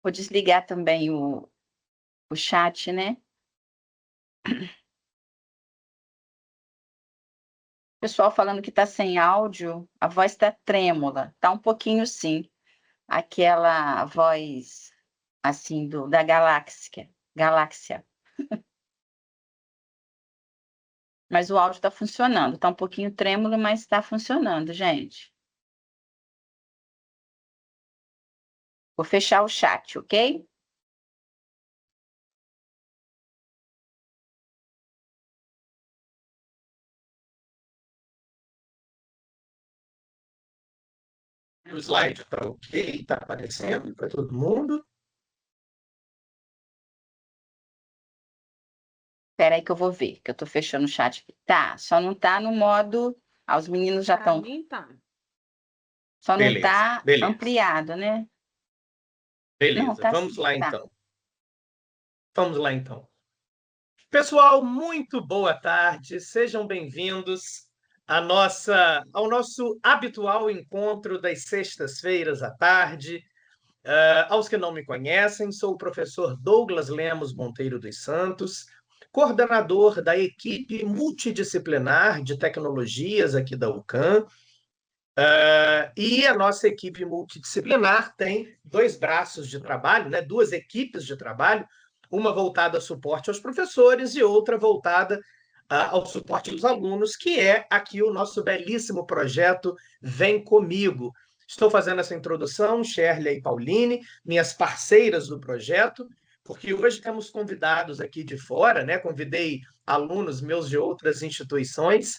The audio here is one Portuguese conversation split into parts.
Vou desligar também o chat, né? Pessoal falando que está sem áudio, a voz está trêmula. Está um pouquinho, sim. Aquela voz, assim, da galáxia. Mas o áudio está funcionando. Está um pouquinho trêmulo, mas está funcionando, gente. Vou fechar o chat, ok? O slide está ok, está aparecendo para todo mundo. Espera aí que eu vou ver, que eu estou fechando o chat. Tá, só não está no modo... Ah, os meninos já estão... Tá. Só não Beleza, está beleza. ampliado, né? Beleza, Não, tá vamos sim, lá tá. então. Vamos lá então. Pessoal, muito boa tarde. Sejam bem-vindos ao nosso habitual encontro das sextas-feiras à tarde. Aos que não me conhecem, sou o professor Douglas Lemos Monteiro dos Santos, coordenador da equipe multidisciplinar de tecnologias aqui da UCAM. E a nossa equipe multidisciplinar tem dois braços de trabalho, né? Duas equipes de trabalho, uma voltada a suporte aos professores e outra voltada ao suporte dos alunos, que é aqui o nosso belíssimo projeto Vem Comigo. Estou fazendo essa introdução, Shirley e Pauline, minhas parceiras do projeto, porque hoje temos convidados aqui de fora, né? Convidei alunos meus de outras instituições,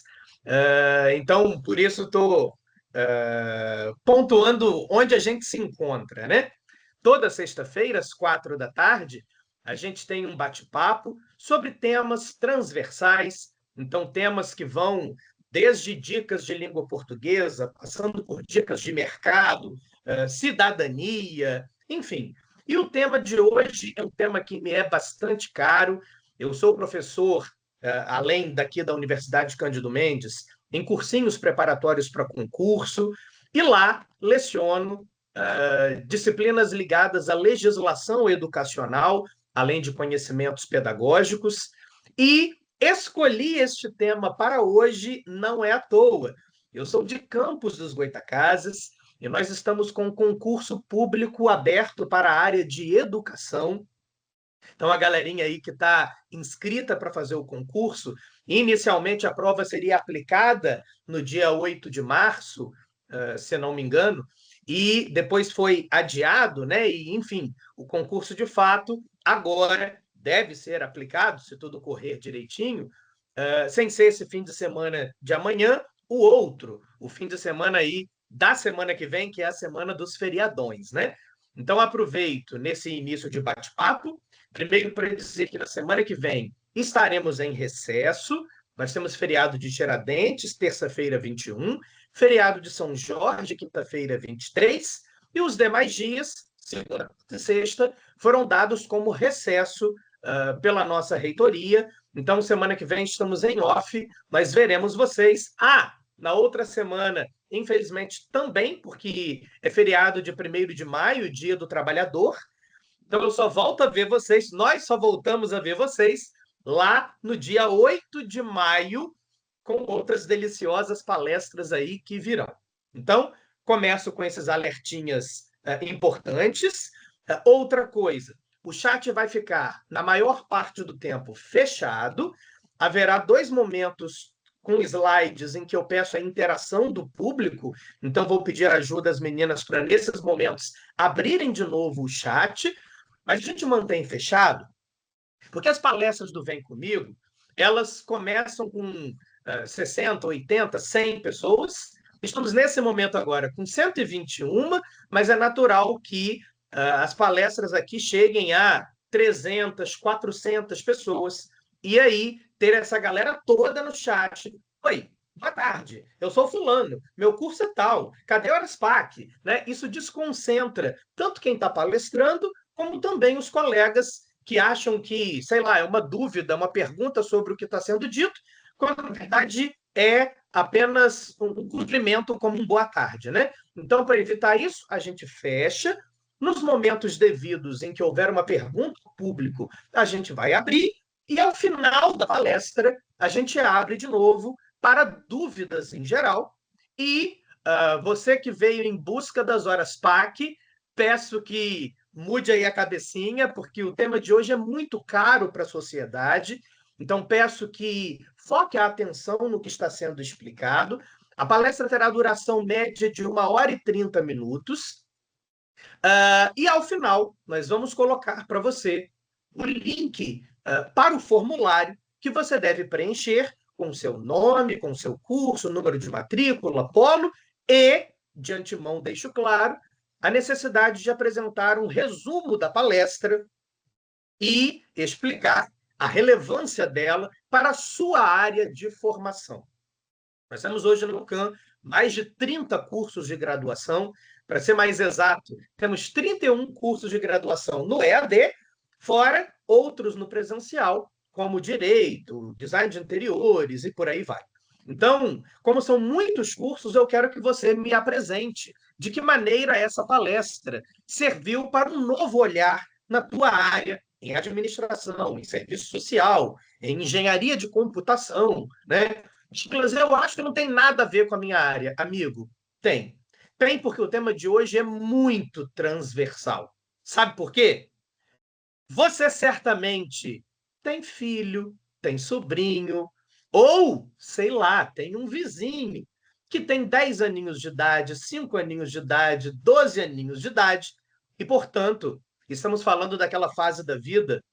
então, por isso, estou pontuando onde a gente se encontra, né? Toda sexta-feira, às 4 da tarde, a gente tem um bate-papo sobre temas transversais, então temas que vão desde dicas de língua portuguesa, passando por dicas de mercado, cidadania, enfim. E o tema de hoje é um tema que me é bastante caro. Eu sou professor, além daqui da Universidade Cândido Mendes, em cursinhos preparatórios para concurso, e lá leciono disciplinas ligadas à legislação educacional, além de conhecimentos pedagógicos, e escolhi este tema para hoje não é à toa. Eu sou de Campos dos Goytacazes e nós estamos com um concurso público aberto para a área de educação. Então, a galerinha aí que está inscrita para fazer o concurso, inicialmente a prova seria aplicada no dia 8 de março, se não me engano, e depois foi adiado, né? E, enfim, o concurso de fato agora deve ser aplicado, se tudo correr direitinho, sem ser esse fim de semana de amanhã, o outro, o fim de semana aí da semana que vem, que é a semana dos feriadões, né? Então, aproveito nesse início de bate-papo, primeiro para dizer que na semana que vem estaremos em recesso. Nós temos feriado de Tiradentes, terça-feira 21, feriado de São Jorge, quinta-feira 23, e os demais dias, segunda e sexta, foram dados como recesso pela nossa reitoria. Então, semana que vem estamos em off, mas veremos vocês. Na outra semana, infelizmente também, porque é feriado de 1º de maio, Dia do Trabalhador. Então, eu só volto a ver vocês, nós só voltamos a ver vocês lá no dia 8 de maio, com outras deliciosas palestras aí que virão. Então, começo com esses alertinhas importantes. Outra coisa, o chat vai ficar, na maior parte do tempo, fechado. Haverá 2 momentos com slides em que eu peço a interação do público, então vou pedir ajuda às meninas para, nesses momentos, abrirem de novo o chat, mas a gente mantém fechado, porque as palestras do Vem Comigo, elas começam com 60, 80, 100 pessoas. Estamos nesse momento agora com 121, mas é natural que as palestras aqui cheguem a 300, 400 pessoas. E aí, ter essa galera toda no chat. Oi, boa tarde, eu sou fulano, meu curso é tal, cadê o Arespac? Né? Isso desconcentra tanto quem está palestrando, como também os colegas que acham que, sei lá, é uma dúvida, uma pergunta sobre o que está sendo dito, quando na verdade é apenas um cumprimento como um boa tarde, né? Então, para evitar isso, a gente fecha. Nos momentos devidos em que houver uma pergunta ao público, a gente vai abrir, e ao final da palestra, a gente abre de novo para dúvidas em geral. E você que veio em busca das horas PAC, peço que mude aí a cabecinha, porque o tema de hoje é muito caro para a sociedade. Então, peço que foque a atenção no que está sendo explicado. A palestra terá duração média de 1 hora e 30 minutos. E, ao final, nós vamos colocar para você o link para o formulário que você deve preencher com o seu nome, com o seu curso, número de matrícula, polo e, de antemão, deixo claro, a necessidade de apresentar um resumo da palestra e explicar a relevância dela para a sua área de formação. Nós temos hoje no CAM mais de 30 cursos de graduação. Para ser mais exato, temos 31 cursos de graduação no EAD, fora outros no presencial, como Direito, Design de Interiores e por aí vai. Então, como são muitos cursos, eu quero que você me apresente de que maneira essa palestra serviu para um novo olhar na tua área, em administração, em serviço social, em engenharia de computação, né? Douglas, eu acho que não tem nada a ver com a minha área. Amigo, tem. Tem porque o tema de hoje é muito transversal. Sabe por quê? Você certamente tem filho, tem sobrinho, ou, sei lá, tem um vizinho que tem 10 aninhos de idade, 5 aninhos de idade, 12 aninhos de idade, e, portanto, estamos falando daquela fase da vida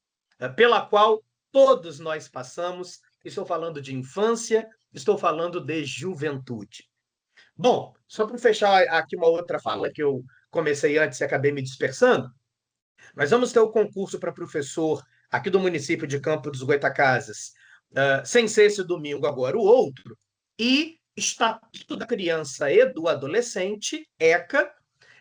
pela qual todos nós passamos. Estou falando de infância, estou falando de juventude. Bom, só para fechar aqui uma outra fala que eu comecei antes e acabei me dispersando, nós vamos ter o concurso para professor aqui do município de Campo dos Goytacazes, sem ser esse domingo, agora o outro, e Estatuto da Criança e do Adolescente, ECA,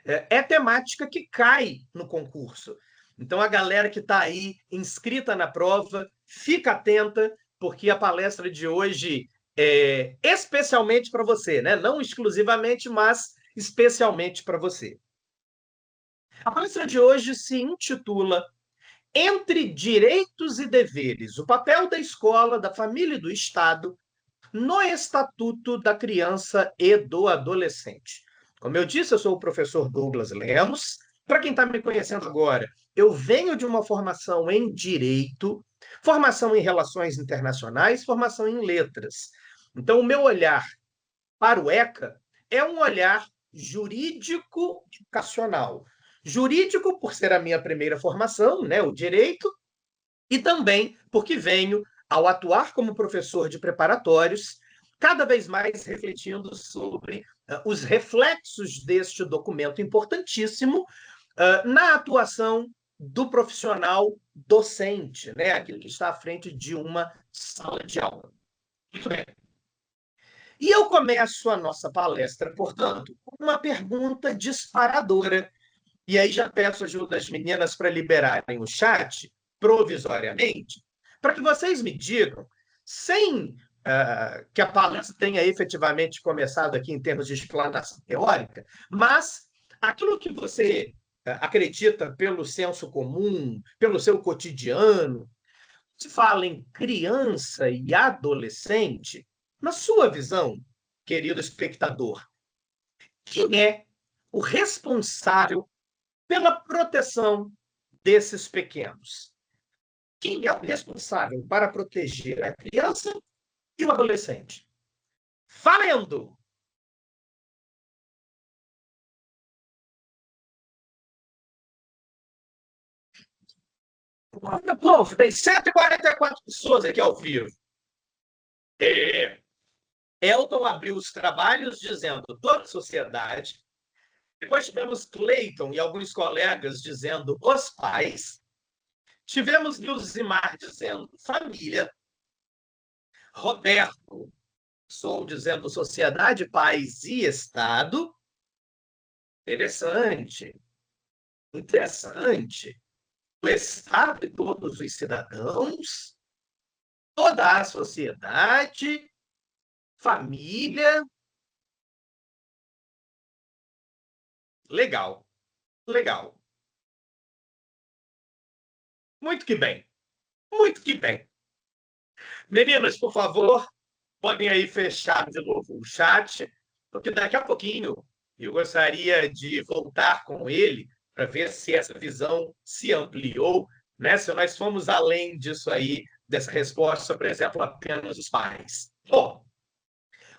é temática que cai no concurso. Então, a galera que está aí inscrita na prova, fica atenta, porque a palestra de hoje é especialmente para você, né? Não exclusivamente, mas especialmente para você. A palestra de hoje se intitula Entre Direitos e Deveres, o papel da escola, da família e do Estado no Estatuto da Criança e do Adolescente. Como eu disse, eu sou o professor Douglas Lemos. Para quem está me conhecendo agora, eu venho de uma formação em Direito, formação em Relações Internacionais, formação em Letras. Então, o meu olhar para o ECA é um olhar jurídico-educacional. Jurídico, por ser a minha primeira formação, né, o Direito, e também porque venho, ao atuar como professor de preparatórios, cada vez mais refletindo sobre os reflexos deste documento importantíssimo na atuação do profissional docente, né? Aquele que está à frente de uma sala de aula. Muito bem. E eu começo a nossa palestra, portanto, com uma pergunta disparadora. E aí já peço ajuda das meninas para liberarem o chat provisoriamente, para que vocês me digam, sem que a palestra tenha efetivamente começado aqui em termos de explanação teórica, mas aquilo que você acredita pelo senso comum, pelo seu cotidiano, se fala em criança e adolescente, na sua visão, querido espectador, quem é o responsável pela proteção desses pequenos? Quem é o responsável para proteger a criança e o adolescente? Valendo! Povo, tem 144 pessoas aqui ao vivo. Elton abriu os trabalhos dizendo toda a sociedade. Depois tivemos Cleiton e alguns colegas dizendo os pais. Tivemos Nilzimar dizendo família. Roberto Sou dizendo sociedade, país e Estado. Interessante. Interessante. O Estado e todos os cidadãos, toda a sociedade, família. Legal, legal. Muito que bem. Muito que bem. Meninas, por favor, podem aí fechar de novo o chat, porque daqui a pouquinho eu gostaria de voltar com ele para ver se essa visão se ampliou, né? Se nós fomos além disso aí, dessa resposta, por exemplo, apenas os pais. Bom,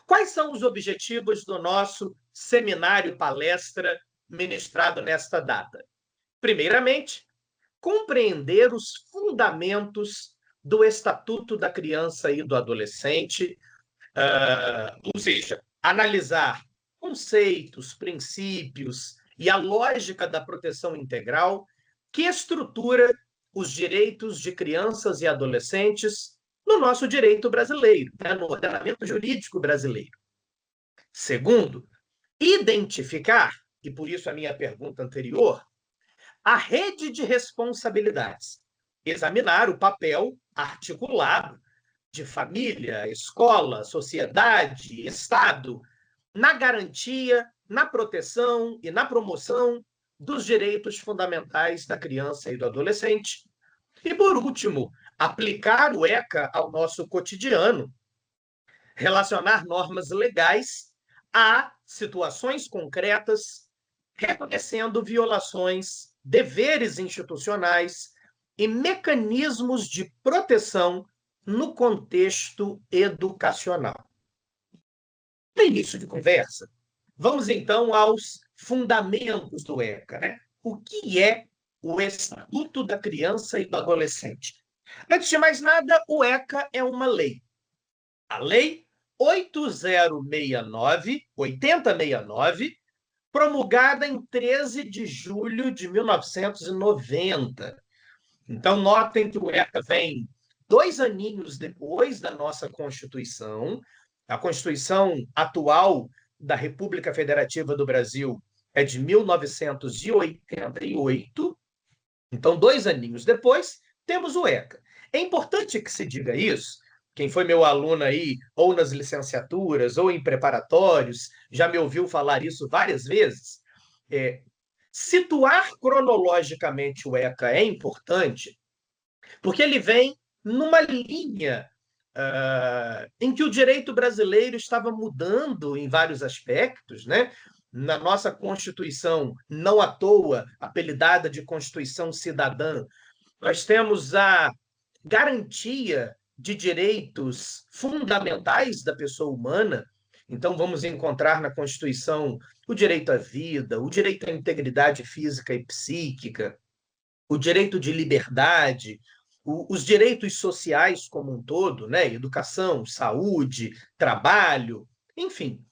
quais são os objetivos do nosso seminário palestra ministrado nesta data? Primeiramente, compreender os fundamentos do Estatuto da Criança e do Adolescente, ou seja, analisar conceitos, princípios e a lógica da proteção integral que estrutura os direitos de crianças e adolescentes no nosso direito brasileiro, né, no ordenamento jurídico brasileiro. Segundo, identificar, e por isso a minha pergunta anterior, a rede de responsabilidades. Examinar o papel articulado de família, escola, sociedade, Estado, na garantia, na proteção e na promoção dos direitos fundamentais da criança e do adolescente. E, por último, aplicar o ECA ao nosso cotidiano, relacionar normas legais a situações concretas, reconhecendo violações, deveres institucionais e mecanismos de proteção no contexto educacional. No início de conversa, vamos então aos fundamentos do ECA, né? O que é o Estatuto da Criança e do Adolescente? Antes de mais nada, o ECA é uma lei. A Lei 8069, promulgada em 13 de julho de 1990. Então, notem que o ECA vem 2 aninhos depois da nossa Constituição. A Constituição atual da República Federativa do Brasil é de 1988. Então, 2 aninhos depois, temos o ECA. É importante que se diga isso. Quem foi meu aluno aí, ou nas licenciaturas, ou em preparatórios, já me ouviu falar isso várias vezes. Situar cronologicamente o ECA é importante, porque ele vem numa linha em que o direito brasileiro estava mudando em vários aspectos, né? Na nossa Constituição, não à toa, apelidada de Constituição Cidadã, nós temos a garantia de direitos fundamentais da pessoa humana. Então, vamos encontrar na Constituição o direito à vida, o direito à integridade física e psíquica, o direito de liberdade, os direitos sociais como um todo, né? Educação, saúde, trabalho, enfim.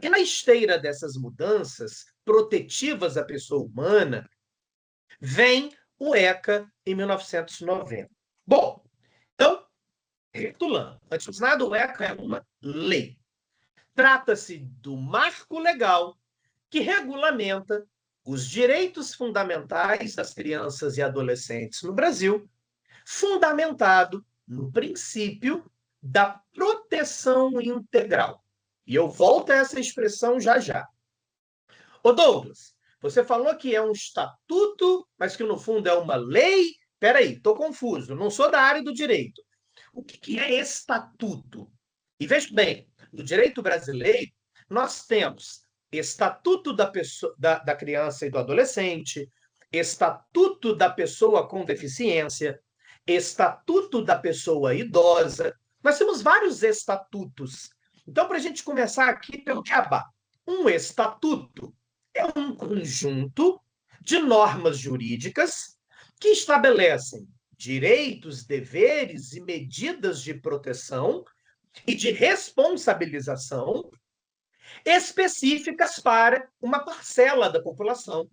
E na esteira dessas mudanças protetivas à pessoa humana, vem o ECA em 1990. Bom, então, recapitulando, antes de nada, o ECA é uma lei. Trata-se do marco legal que regulamenta os direitos fundamentais das crianças e adolescentes no Brasil, fundamentado no princípio da proteção integral. E eu volto a essa expressão já já. Ô Douglas, você falou que é um estatuto, mas que no fundo é uma lei. Peraí, estou confuso, não sou da área do direito. O que é estatuto? E veja bem, no direito brasileiro, nós temos Estatuto da Criança e do Adolescente, Estatuto da Pessoa com Deficiência, Estatuto da Pessoa Idosa. Nós temos vários estatutos. Então, para a gente começar aqui pelo beabá, um estatuto é um conjunto de normas jurídicas que estabelecem direitos, deveres e medidas de proteção e de responsabilização específicas para uma parcela da população.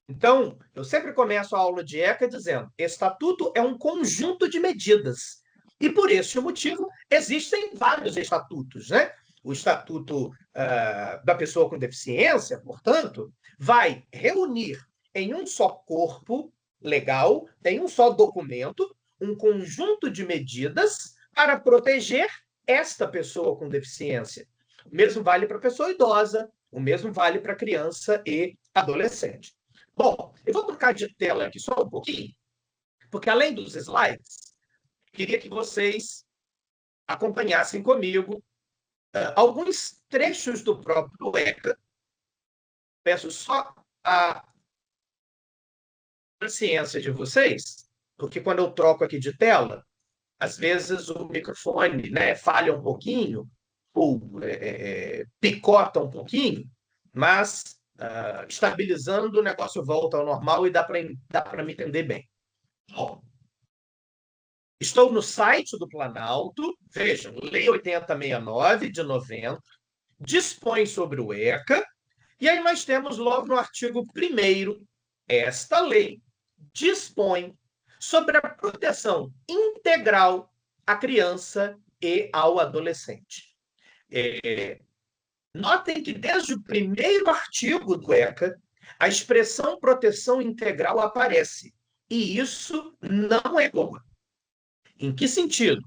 Então, eu sempre começo a aula de ECA dizendo: estatuto é um conjunto de medidas. E, por esse motivo, existem vários estatutos, né? O Estatuto da Pessoa com Deficiência, portanto, vai reunir em um só corpo legal, em um só documento, um conjunto de medidas para proteger esta pessoa com deficiência. O mesmo vale para a pessoa idosa, o mesmo vale para a criança e adolescente. Bom, eu vou trocar de tela aqui só um pouquinho porque além dos slides, queria que vocês acompanhassem comigo alguns trechos do próprio ECA. Peço só a paciência de vocês, porque quando eu troco aqui de tela, às vezes o microfone, né, falha um pouquinho, ou picota um pouquinho, mas estabilizando, o negócio volta ao normal e dá para me entender bem. Bom, estou no site do Planalto, vejam, Lei 8069 de 90, dispõe sobre o ECA, e aí nós temos logo no artigo 1º, esta lei dispõe sobre a proteção integral à criança e ao adolescente. Notem que desde o primeiro artigo do ECA, a expressão proteção integral aparece, e isso não é boa. Em que sentido?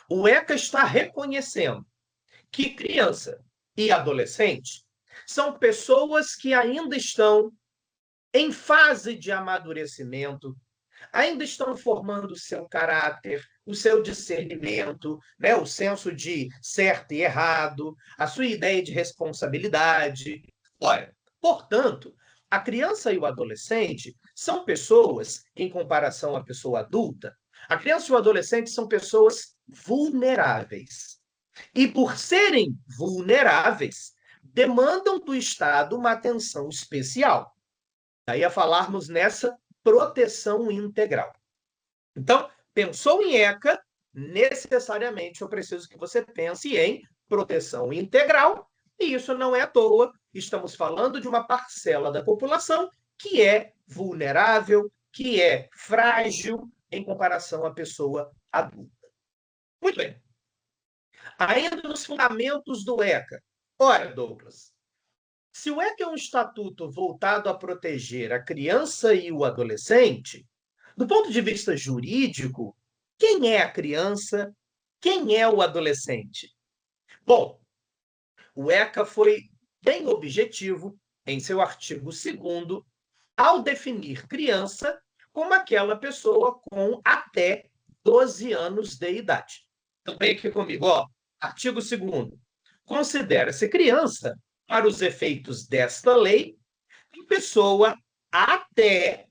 O ECA está reconhecendo que criança e adolescente são pessoas que ainda estão em fase de amadurecimento, ainda estão formando o seu caráter, o seu discernimento, né? O senso de certo e errado, a sua ideia de responsabilidade. Olha, portanto, a criança e o adolescente são pessoas, em comparação à pessoa adulta, a criança e o adolescente são pessoas vulneráveis. E por serem vulneráveis, demandam do Estado uma atenção especial. Daí a falarmos nessa proteção integral. Então, pensou em ECA, necessariamente eu preciso que você pense em proteção integral, e isso não é à toa. Estamos falando de uma parcela da população que é vulnerável, que é frágil em comparação à pessoa adulta. Muito bem. Ainda nos fundamentos do ECA. Olha, Douglas, se o ECA é um estatuto voltado a proteger a criança e o adolescente, do ponto de vista jurídico, quem é a criança? Quem é o adolescente? Bom, o ECA foi bem objetivo em seu artigo 2º ao definir criança como aquela pessoa com até 12 anos de idade. Então, vem aqui comigo, ó. Artigo 2º. Considera-se criança, para os efeitos desta lei, a pessoa até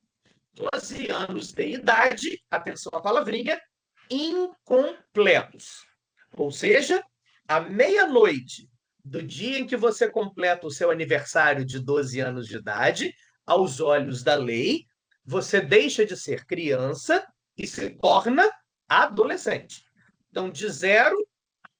12 anos de idade, atenção à palavrinha, incompletos. Ou seja, à meia-noite do dia em que você completa o seu aniversário de 12 anos de idade, aos olhos da lei, você deixa de ser criança e se torna adolescente. Então, de 0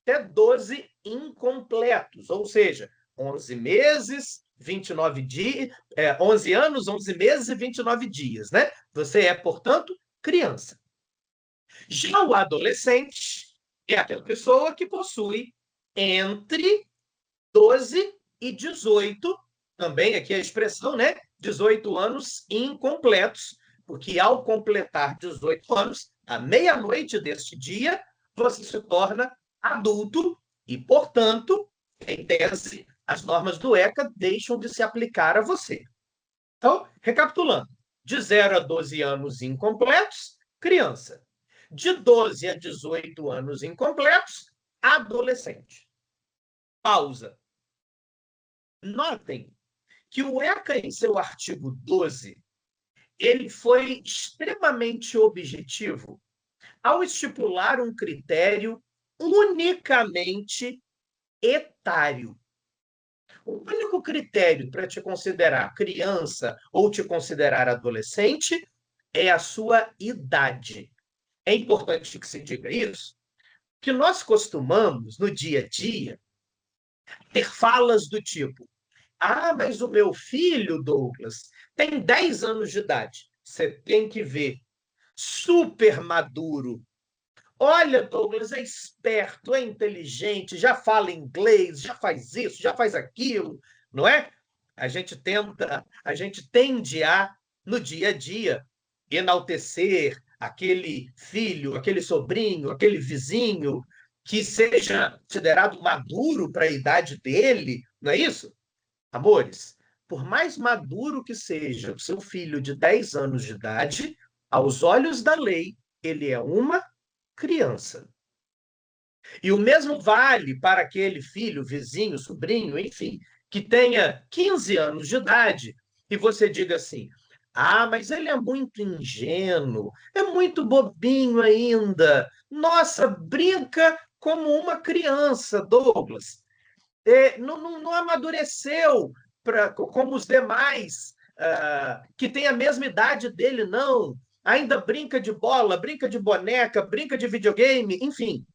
até 12 incompletos, ou seja, 11 meses, 29 dias, 11 anos, 11 meses e 29 dias, né? Você é, portanto, criança. Já o adolescente é aquela pessoa que possui entre 12 e 18, também aqui a expressão, né? 18 anos incompletos, porque ao completar 18 anos, à meia-noite deste dia, você se torna adulto e, portanto, em tese, as normas do ECA deixam de se aplicar a você. Então, recapitulando, de 0 a 12 anos incompletos, criança. De 12 a 18 anos incompletos, adolescente. Pausa. Notem que o ECA, em seu artigo 12, ele foi extremamente objetivo ao estipular um critério unicamente etário. O único critério para te considerar criança ou te considerar adolescente é a sua idade. É importante que se diga isso, que nós costumamos, no dia a dia, ter falas do tipo: ah, mas o meu filho, Douglas, tem 10 anos de idade. Você tem que ver. Super maduro. Olha, Douglas, é esperto, é inteligente, já fala inglês, já faz isso, já faz aquilo, não é? A gente tende a, no dia a dia, enaltecer aquele filho, aquele sobrinho, aquele vizinho que seja considerado maduro para a idade dele, não é isso? Amores, por mais maduro que seja o seu filho de 10 anos de idade, Aos olhos da lei, ele é uma criança. E o mesmo vale para aquele filho, vizinho, sobrinho, enfim, que tenha 15 anos de idade e você diga assim: ah, mas ele é muito ingênuo, é muito bobinho ainda. Nossa, brinca como uma criança, Douglas. Não amadureceu como os demais que têm a mesma idade dele, não. Ainda brinca de bola, brinca de boneca, brinca de videogame, enfim.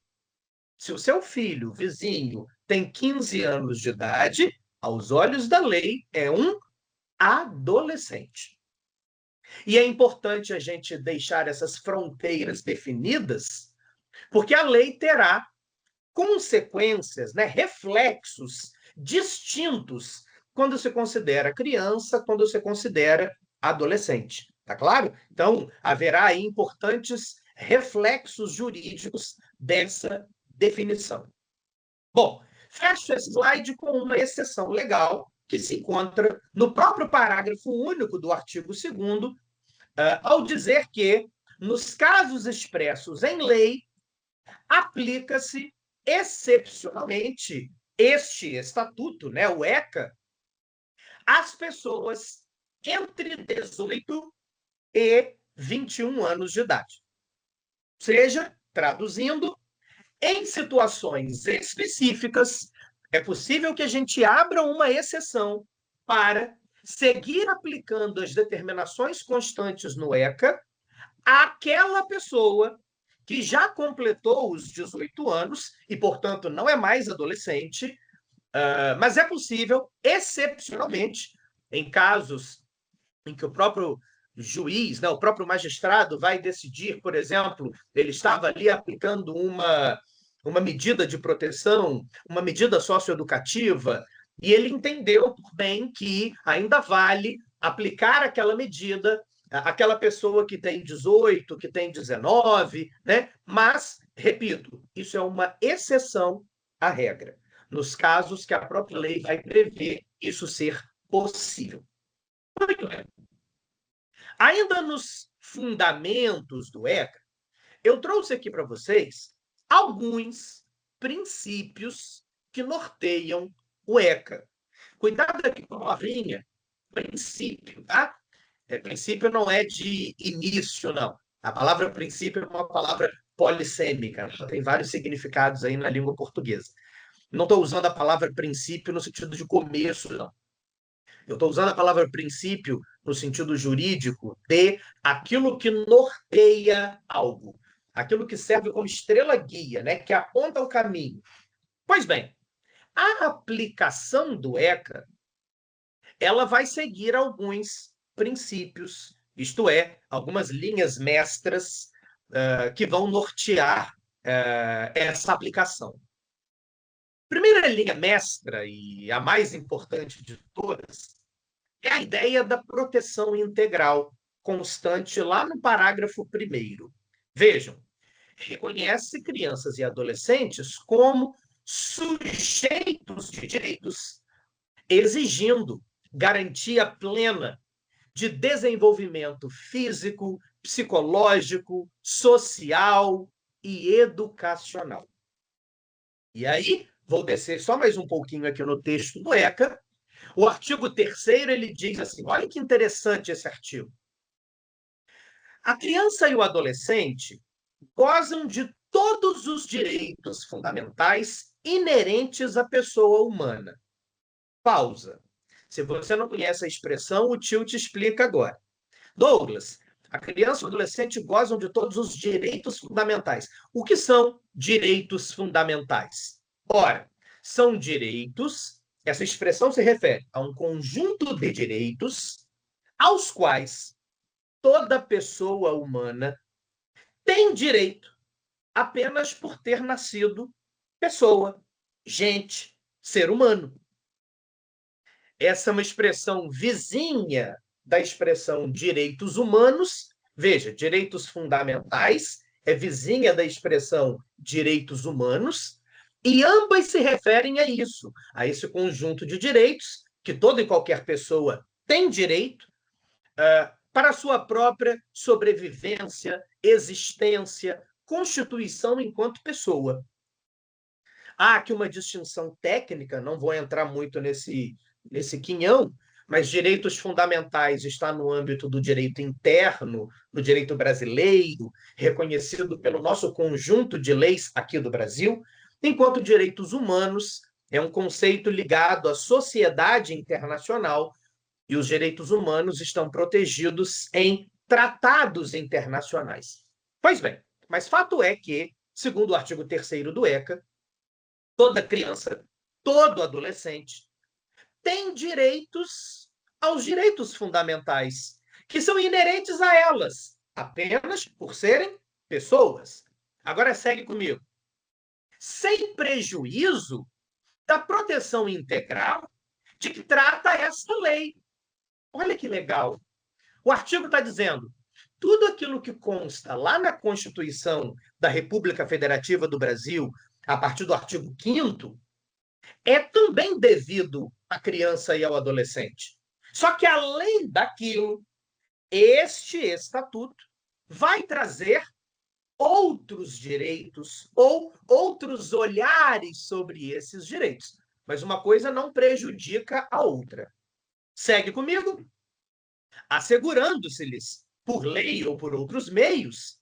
Se o seu filho, vizinho, tem 15 anos de idade, aos olhos da lei, é um adolescente. E é importante a gente deixar essas fronteiras definidas, porque a lei terá consequências, né, reflexos distintos quando se considera criança, quando se considera adolescente. Tá claro? Então, haverá aí importantes reflexos jurídicos dessa definição. Bom, fecho esse slide com uma exceção legal que se encontra no próprio parágrafo único do artigo 2º, ao dizer que, nos casos expressos em lei, aplica-se excepcionalmente este estatuto, né, o ECA, às pessoas entre 18 e 21 anos de idade. Ou seja, traduzindo, em situações específicas, é possível que a gente abra uma exceção para seguir aplicando as determinações constantes no ECA àquela pessoa que já completou os 18 anos e, portanto, não é mais adolescente, mas é possível, excepcionalmente, em casos em que o próprio juiz, né, o próprio magistrado vai decidir, por exemplo, ele estava ali aplicando uma medida de proteção, uma medida socioeducativa, e ele entendeu por bem que ainda vale aplicar aquela medida àquela pessoa que tem 18, que tem 19, né? Mas, repito, isso é uma exceção à regra, nos casos que a própria lei vai prever isso ser possível. Muito bem. Ainda nos fundamentos do ECA, eu trouxe aqui para vocês alguns princípios que norteiam o ECA. Cuidado aqui com a palavrinha princípio, tá? Princípio não é de início, não. A palavra princípio é uma palavra polissêmica, tem vários significados aí na língua portuguesa. Não estou usando a palavra princípio no sentido de começo, não. Eu estou usando a palavra princípio no sentido jurídico de aquilo que norteia algo, aquilo que serve como estrela guia, né, que aponta o caminho. Pois bem, a aplicação do ECA, ela vai seguir alguns princípios, isto é, algumas linhas mestras que vão nortear essa aplicação. Primeira linha mestra, e a mais importante de todas, é a ideia da proteção integral, constante lá no parágrafo 1º. Vejam, reconhece crianças e adolescentes como sujeitos de direitos, exigindo garantia plena de desenvolvimento físico, psicológico, social e educacional. E aí, vou descer só mais um pouquinho aqui no texto do ECA. O artigo 3º, ele diz assim, olha que interessante esse artigo. A criança e o adolescente gozam de todos os direitos fundamentais inerentes à pessoa humana. Pausa. Se você não conhece a expressão, o tio te explica agora. Douglas, a criança e o adolescente gozam de todos os direitos fundamentais. O que são direitos fundamentais? Ora, são direitos, essa expressão se refere a um conjunto de direitos aos quais toda pessoa humana tem direito apenas por ter nascido pessoa, gente, ser humano. Essa é uma expressão vizinha da expressão direitos humanos. Veja, direitos fundamentais é vizinha da expressão direitos humanos, e ambas se referem a isso, a esse conjunto de direitos que toda e qualquer pessoa tem direito, para a sua própria sobrevivência, existência, constituição enquanto pessoa. Há aqui uma distinção técnica, não vou entrar muito nesse quinhão, mas direitos fundamentais está no âmbito do direito interno, no direito brasileiro, reconhecido pelo nosso conjunto de leis aqui do Brasil, enquanto direitos humanos é um conceito ligado à sociedade internacional e os direitos humanos estão protegidos em tratados internacionais. Pois bem, mas fato é que, segundo o artigo 3º do ECA, toda criança, todo adolescente tem direitos aos direitos fundamentais, que são inerentes a elas, apenas por serem pessoas. Agora segue comigo. Sem prejuízo da proteção integral de que trata essa lei. Olha que legal. O artigo está dizendo: tudo aquilo que consta lá na Constituição da República Federativa do Brasil, a partir do artigo 5º, é também devido à criança e ao adolescente. Só que, além daquilo, este estatuto vai trazer outros direitos ou outros olhares sobre esses direitos. Mas uma coisa não prejudica a outra. Segue comigo? Assegurando-se-lhes, por lei ou por outros meios,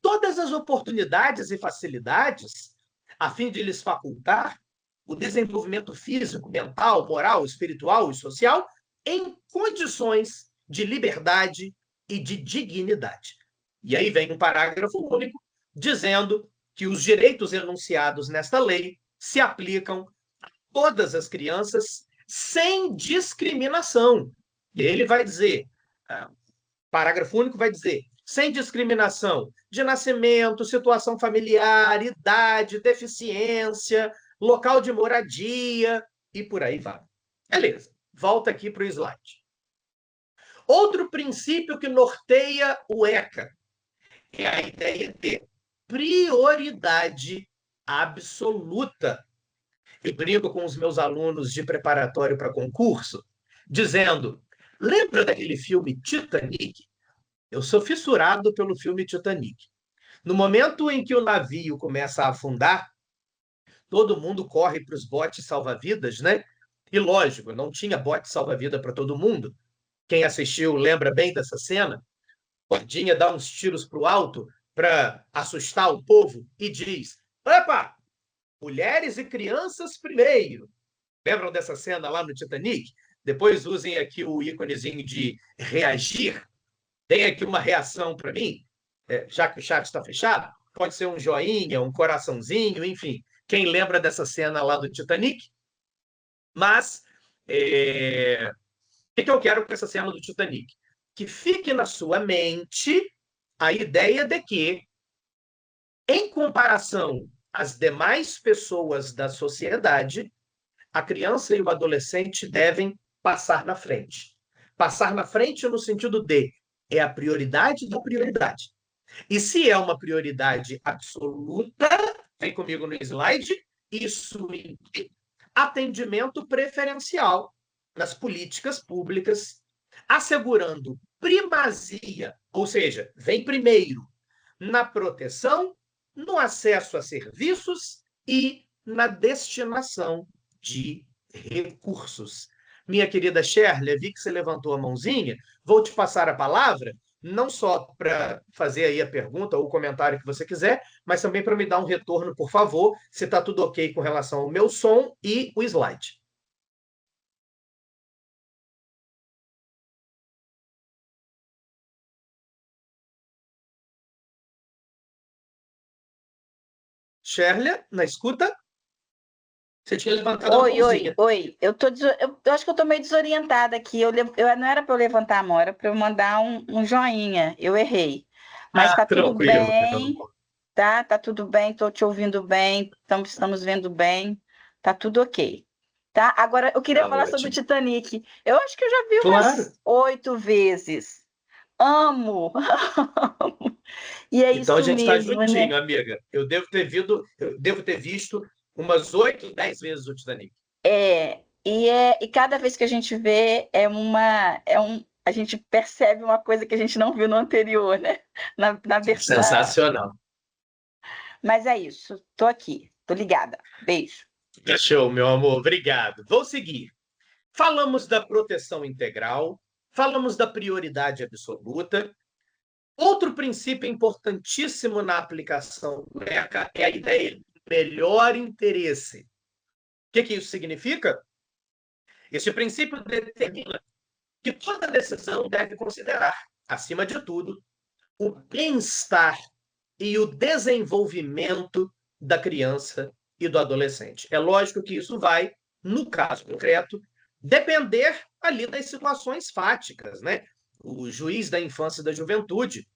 todas as oportunidades e facilidades a fim de lhes facultar o desenvolvimento físico, mental, moral, espiritual e social em condições de liberdade e de dignidade. E aí vem um parágrafo único dizendo que os direitos enunciados nesta lei se aplicam a todas as crianças sem discriminação. E ele vai dizer, parágrafo único vai dizer, sem discriminação de nascimento, situação familiar, idade, deficiência, local de moradia e por aí vai. Beleza, volta aqui para o slide. Outro princípio que norteia o ECA é a ideia de prioridade absoluta. Eu brinco com os meus alunos de preparatório para concurso, dizendo, lembra daquele filme Titanic? Eu sou fissurado pelo filme Titanic. No momento em que o navio começa a afundar, todo mundo corre para os botes salva-vidas, né? E lógico, não tinha bote salva-vida para todo mundo. Quem assistiu lembra bem dessa cena. Guardinha dá uns tiros para o alto para assustar o povo e diz: opa, mulheres e crianças primeiro. Lembram dessa cena lá no Titanic? Depois usem aqui o íconezinho de reagir. Tem aqui uma reação para mim, já que o chat está fechado. Pode ser um joinha, um coraçãozinho, enfim. Quem lembra dessa cena lá do Titanic? Mas o que eu quero com essa cena do Titanic? Que fique na sua mente a ideia de que, em comparação às demais pessoas da sociedade, a criança e o adolescente devem passar na frente. Passar na frente no sentido de é a prioridade da prioridade. E se é uma prioridade absoluta, vem comigo no slide, isso implica atendimento preferencial nas políticas públicas, assegurando primazia, ou seja, vem primeiro na proteção, no acesso a serviços e na destinação de recursos. Minha querida Shirley, vi que você levantou a mãozinha, vou te passar a palavra, não só para fazer aí a pergunta ou o comentário que você quiser, mas também para me dar um retorno, por favor, se está tudo ok com relação ao meu som e o slide. Shirley, na escuta? Você tinha levantado a mãozinha. Oi. Eu acho que eu estou meio desorientada aqui. Não era para eu levantar a mão, era para eu mandar um joinha. Eu errei. Mas está tudo bem. Tá tudo bem, estou te ouvindo bem, estamos vendo bem, tá tudo ok. Tá? Agora, eu queria falar sobre o Titanic. Eu acho que eu já vi umas 8 vezes. Amo! E é então, isso mesmo, a gente está juntinho, né? amiga. Eu devo ter visto umas 8, 10 vezes o Titanic. E cada vez que a gente vê, a gente percebe uma coisa que a gente não viu no anterior, né? Na versão. Sensacional. Mas é isso. Estou aqui. Estou ligada. Beijo. Show, meu amor. Obrigado. Vou seguir. Falamos da proteção integral, falamos da prioridade absoluta. Outro princípio importantíssimo na aplicação do ECA é a ideia de melhor interesse. O que isso significa? Esse princípio determina que toda decisão deve considerar, acima de tudo, o bem-estar e o desenvolvimento da criança e do adolescente. É lógico que isso vai, no caso concreto, depender ali das situações fáticas, né? O juiz da infância e da juventude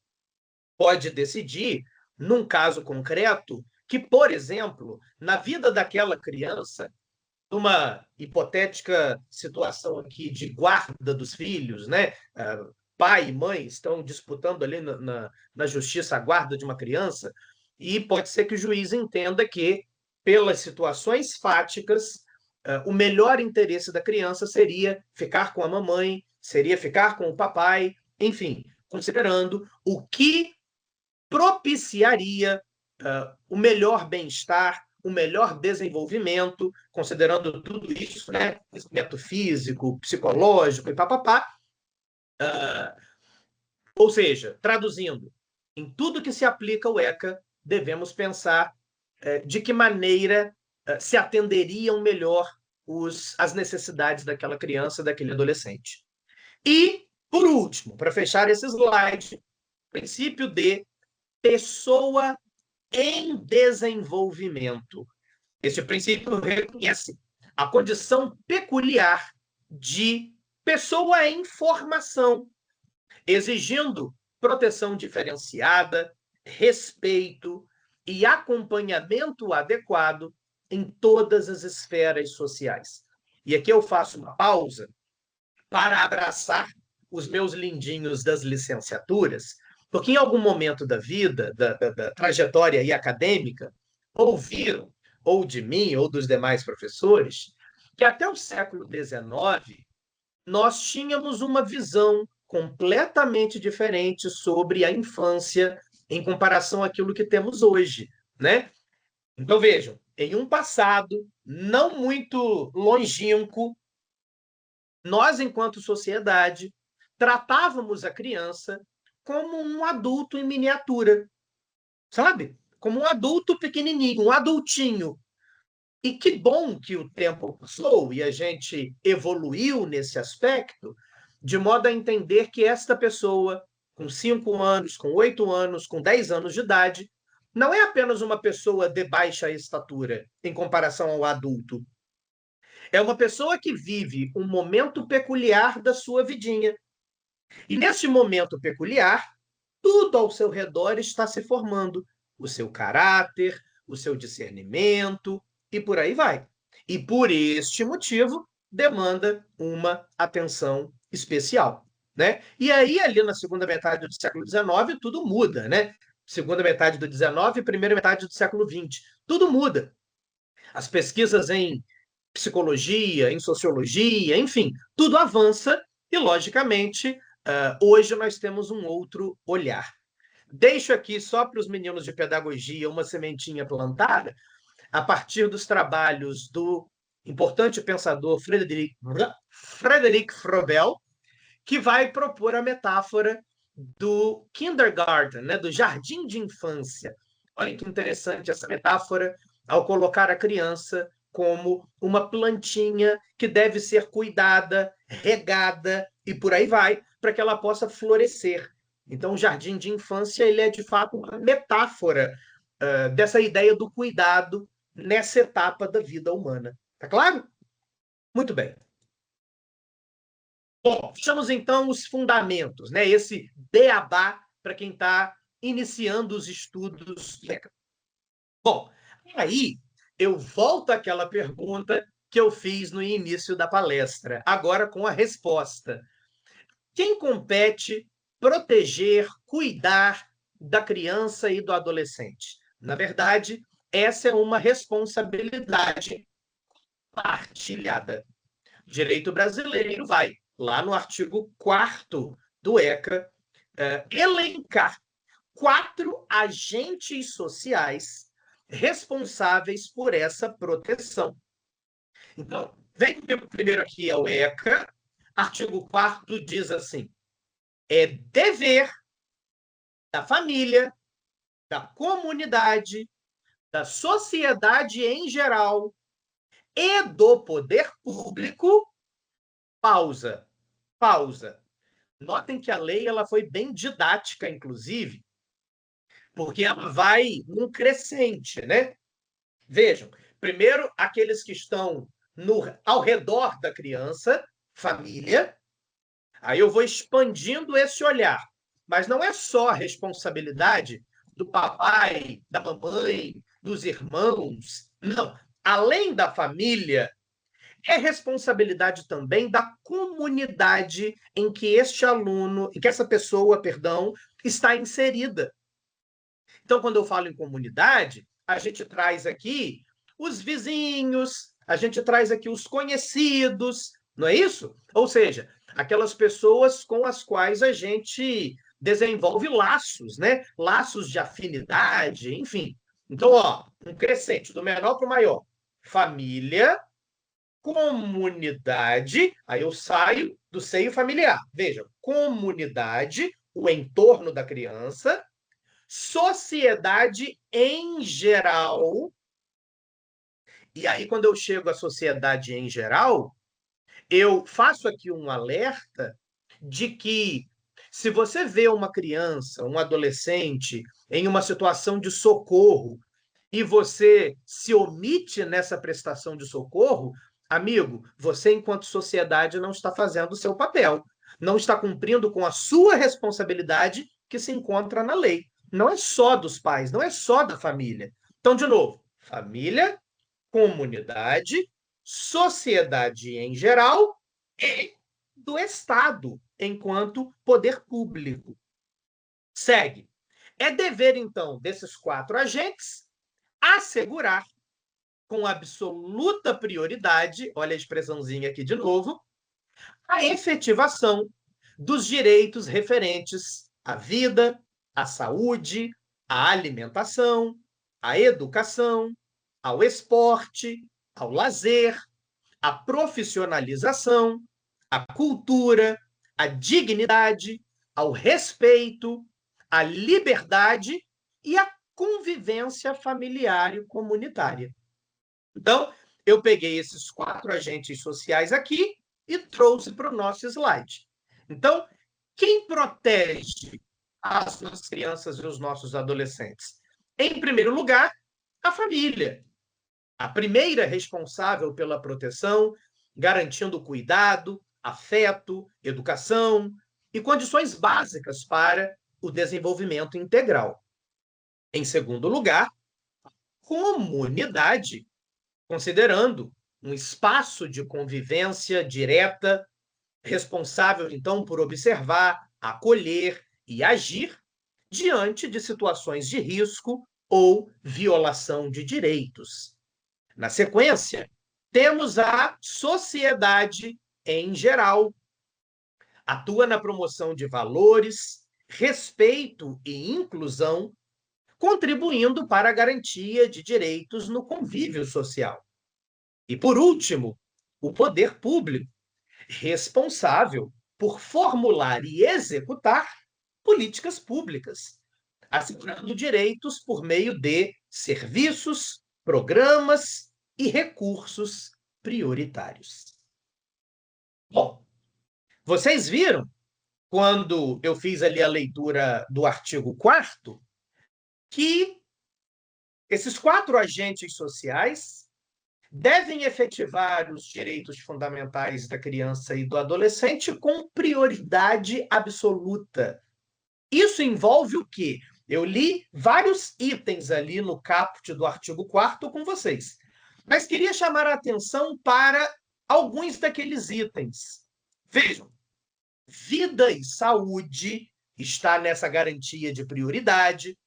pode decidir, num caso concreto, que, por exemplo, na vida daquela criança, numa hipotética situação aqui de guarda dos filhos, né? Pai e mãe estão disputando ali na justiça a guarda de uma criança, e pode ser que o juiz entenda que, pelas situações fáticas, o melhor interesse da criança seria ficar com a mamãe, seria ficar com o papai, enfim, considerando o que propiciaria o melhor bem-estar, o melhor desenvolvimento, considerando tudo isso, né? Desenvolvimento físico, psicológico e papapá. Ou seja, traduzindo, em tudo que se aplica ao ECA, devemos pensar de que maneira se atenderiam melhor as necessidades daquela criança, daquele adolescente. E, por último, para fechar esse slide, o princípio de pessoa em desenvolvimento. Este princípio reconhece a condição peculiar de pessoa em formação, exigindo proteção diferenciada, respeito e acompanhamento adequado em todas as esferas sociais. E aqui eu faço uma pausa para abraçar os meus lindinhos das licenciaturas, porque em algum momento da vida, da trajetória aí acadêmica, ouviram, ou de mim, ou dos demais professores, que até o século XIX nós tínhamos uma visão completamente diferente sobre a infância em comparação àquilo que temos hoje, né? Então, vejam, em um passado não muito longínquo, nós, enquanto sociedade, tratávamos a criança como um adulto em miniatura, sabe? Como um adulto pequenininho, um adultinho. E que bom que o tempo passou e a gente evoluiu nesse aspecto, de modo a entender que esta pessoa, com 5 anos, com 8 anos, com 10 anos de idade, não é apenas uma pessoa de baixa estatura em comparação ao adulto. É uma pessoa que vive um momento peculiar da sua vidinha. E nesse momento peculiar, tudo ao seu redor está se formando. O seu caráter, o seu discernimento, e por aí vai. E por este motivo, demanda uma atenção especial, né? E aí, ali na segunda metade do século XIX, tudo muda, né? Segunda metade do XIX e primeira metade do século XX. Tudo muda. As pesquisas em psicologia, em sociologia, enfim, tudo avança e, logicamente, hoje nós temos um outro olhar. Deixo aqui só para os meninos de pedagogia uma sementinha plantada a partir dos trabalhos do importante pensador Frederic Froebel, que vai propor a metáfora do kindergarten, né, do jardim de infância. Olha que interessante essa metáfora, ao colocar a criança como uma plantinha que deve ser cuidada, regada e por aí vai, para que ela possa florescer. Então, o jardim de infância ele é, de fato, uma metáfora dessa ideia do cuidado nessa etapa da vida humana. Tá claro? Muito bem. Bom, fechamos então os fundamentos, né? Esse beabá para quem está iniciando os estudos. Bom, aí eu volto àquela pergunta que eu fiz no início da palestra, agora com a resposta. Quem compete proteger, cuidar da criança e do adolescente? Na verdade, essa é uma responsabilidade partilhada. O direito brasileiro vai lá no artigo 4º do ECA, elencar 4 agentes sociais responsáveis por essa proteção. Então, vem comigo primeiro aqui ao ECA, artigo 4º diz assim: é dever da família, da comunidade, da sociedade em geral e do poder público. Pausa. Notem que a lei ela foi bem didática, inclusive, porque ela vai num crescente, né? Vejam, primeiro aqueles que estão ao redor da criança, família. Aí eu vou expandindo esse olhar. Mas não é só a responsabilidade do papai, da mamãe, dos irmãos. Não. Além da família, é responsabilidade também da comunidade em que este aluno, em que essa pessoa, perdão, está inserida. Então, quando eu falo em comunidade, a gente traz aqui os vizinhos, a gente traz aqui os conhecidos, não é isso? Ou seja, aquelas pessoas com as quais a gente desenvolve laços, né? Laços de afinidade, enfim. Então, ó, um crescente, do menor para o maior. Família, comunidade, aí eu saio do seio familiar. Veja, comunidade, o entorno da criança, sociedade em geral. E aí, quando eu chego à sociedade em geral, eu faço aqui um alerta de que, se você vê uma criança, um adolescente, em uma situação de socorro, e você se omite nessa prestação de socorro, amigo, você, enquanto sociedade, não está fazendo o seu papel, não está cumprindo com a sua responsabilidade que se encontra na lei. Não é só dos pais, não é só da família. Então, de novo, família, comunidade, sociedade em geral e do Estado, enquanto poder público. Segue. É dever, então, desses 4 agentes assegurar com absoluta prioridade, olha a expressãozinha aqui de novo, a efetivação dos direitos referentes à vida, à saúde, à alimentação, à educação, ao esporte, ao lazer, à profissionalização, à cultura, à dignidade, ao respeito, à liberdade e à convivência familiar e comunitária. Então, eu peguei esses 4 agentes sociais aqui e trouxe para o nosso slide. Então, quem protege as nossas crianças e os nossos adolescentes? Em primeiro lugar, a família. A primeira responsável pela proteção, garantindo cuidado, afeto, educação e condições básicas para o desenvolvimento integral. Em segundo lugar, a comunidade, considerando um espaço de convivência direta, responsável, então, por observar, acolher e agir diante de situações de risco ou violação de direitos. Na sequência, temos a sociedade em geral. Atua na promoção de valores, respeito e inclusão, contribuindo para a garantia de direitos no convívio social. E, por último, o poder público, responsável por formular e executar políticas públicas, assegurando direitos por meio de serviços, programas e recursos prioritários. Bom, vocês viram, quando eu fiz ali a leitura do artigo 4º, que esses 4 agentes sociais devem efetivar os direitos fundamentais da criança e do adolescente com prioridade absoluta. Isso envolve o quê? Eu li vários itens ali no caput do artigo 4º com vocês, mas queria chamar a atenção para alguns daqueles itens. Vejam, vida e saúde está nessa garantia de prioridade,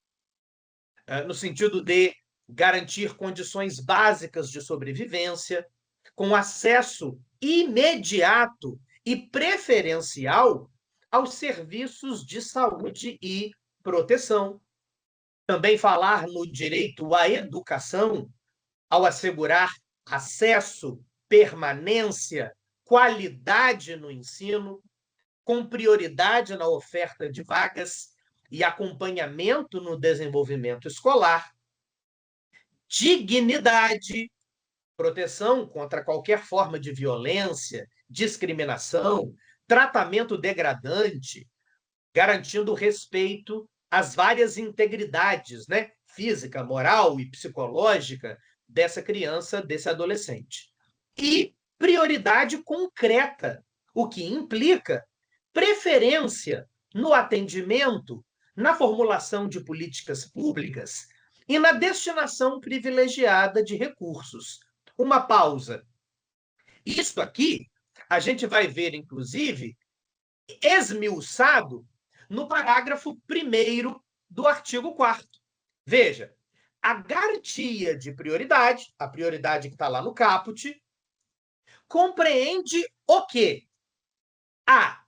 no sentido de garantir condições básicas de sobrevivência, com acesso imediato e preferencial aos serviços de saúde e proteção. Também falar no direito à educação, ao assegurar acesso, permanência, qualidade no ensino, com prioridade na oferta de vagas e acompanhamento no desenvolvimento escolar, dignidade, proteção contra qualquer forma de violência, discriminação, tratamento degradante, garantindo respeito às várias integridades, né, física, moral e psicológica dessa criança, desse adolescente. E prioridade concreta, o que implica preferência no atendimento, na formulação de políticas públicas e na destinação privilegiada de recursos. Uma pausa. Isso aqui a gente vai ver, inclusive, esmiuçado no parágrafo 1º do artigo 4º. Veja, a garantia de prioridade, a prioridade que está lá no caput, compreende o quê? A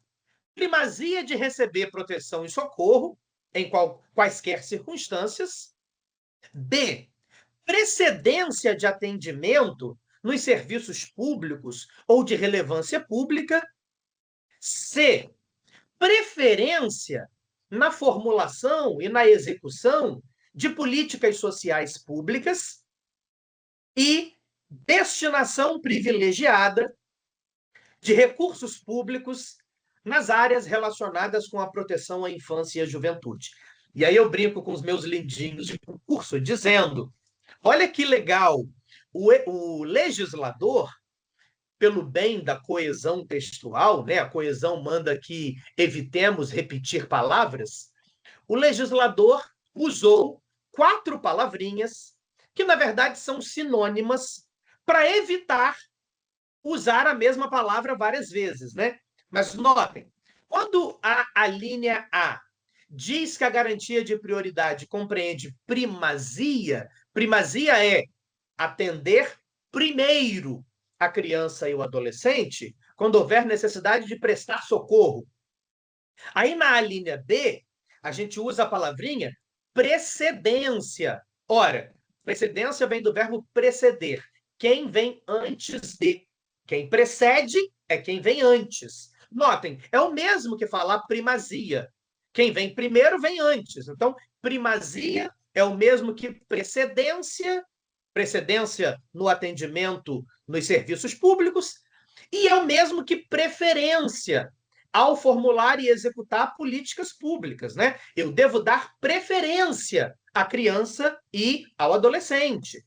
primazia de receber proteção e socorro em quaisquer circunstâncias. B, precedência de atendimento nos serviços públicos ou de relevância pública. C, preferência na formulação e na execução de políticas sociais públicas. E destinação privilegiada de recursos públicos nas áreas relacionadas com a proteção à infância e à juventude. E aí eu brinco com os meus lindinhos de concurso, dizendo, olha que legal, o legislador, pelo bem da coesão textual, né, a coesão manda que evitemos repetir palavras, o legislador usou 4 palavrinhas que, na verdade, são sinônimas para evitar usar a mesma palavra várias vezes, né? Mas notem, quando a linha A diz que a garantia de prioridade compreende primazia, primazia é atender primeiro a criança e o adolescente quando houver necessidade de prestar socorro. Aí na linha B, a gente usa a palavrinha precedência. Ora, precedência vem do verbo preceder. Quem vem antes de. Quem precede é quem vem antes. Notem, é o mesmo que falar primazia. Quem vem primeiro vem antes. Então, primazia é o mesmo que precedência, precedência no atendimento nos serviços públicos, e é o mesmo que preferência ao formular e executar políticas públicas, né? Eu devo dar preferência à criança e ao adolescente.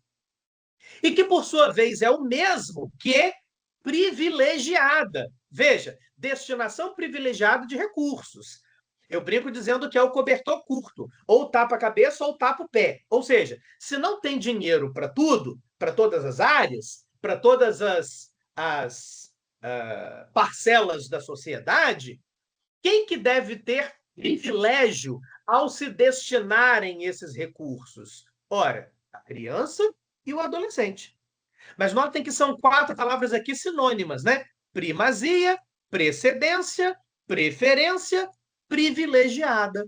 E que, por sua vez, é o mesmo que privilegiada. Veja, destinação privilegiada de recursos. Eu brinco dizendo que é o cobertor curto, ou tapa a cabeça ou tapa o pé. Ou seja, se não tem dinheiro para tudo, para todas as áreas, para todas as parcelas da sociedade, quem que deve ter privilégio ao se destinarem esses recursos? Ora, a criança e o adolescente. Mas notem que são 4 palavras aqui sinônimas, né? Primazia, precedência, preferência, privilegiada.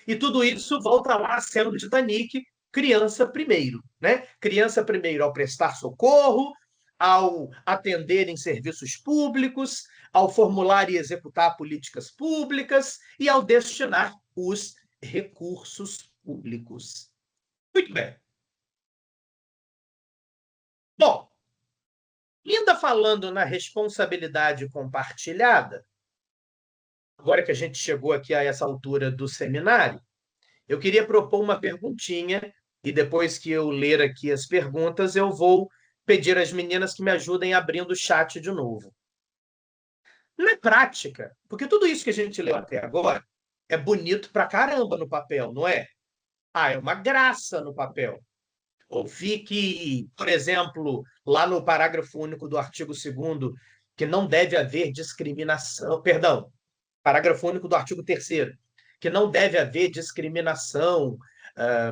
E tudo isso volta lá a cena do Titanic, criança primeiro, né? Criança primeiro ao prestar socorro, ao atender em serviços públicos, ao formular e executar políticas públicas e ao destinar os recursos públicos. Muito bem. Bom, ainda falando na responsabilidade compartilhada, agora que a gente chegou aqui a essa altura do seminário, eu queria propor uma perguntinha e depois que eu ler aqui as perguntas, eu vou pedir às meninas que me ajudem abrindo o chat de novo. Na prática, porque tudo isso que a gente leu até agora é bonito pra caramba no papel, não é? É uma graça no papel. Ou fique, por exemplo, lá no parágrafo único do artigo 2º, que não deve haver discriminação, perdão, parágrafo único do artigo 3º, que não deve haver discriminação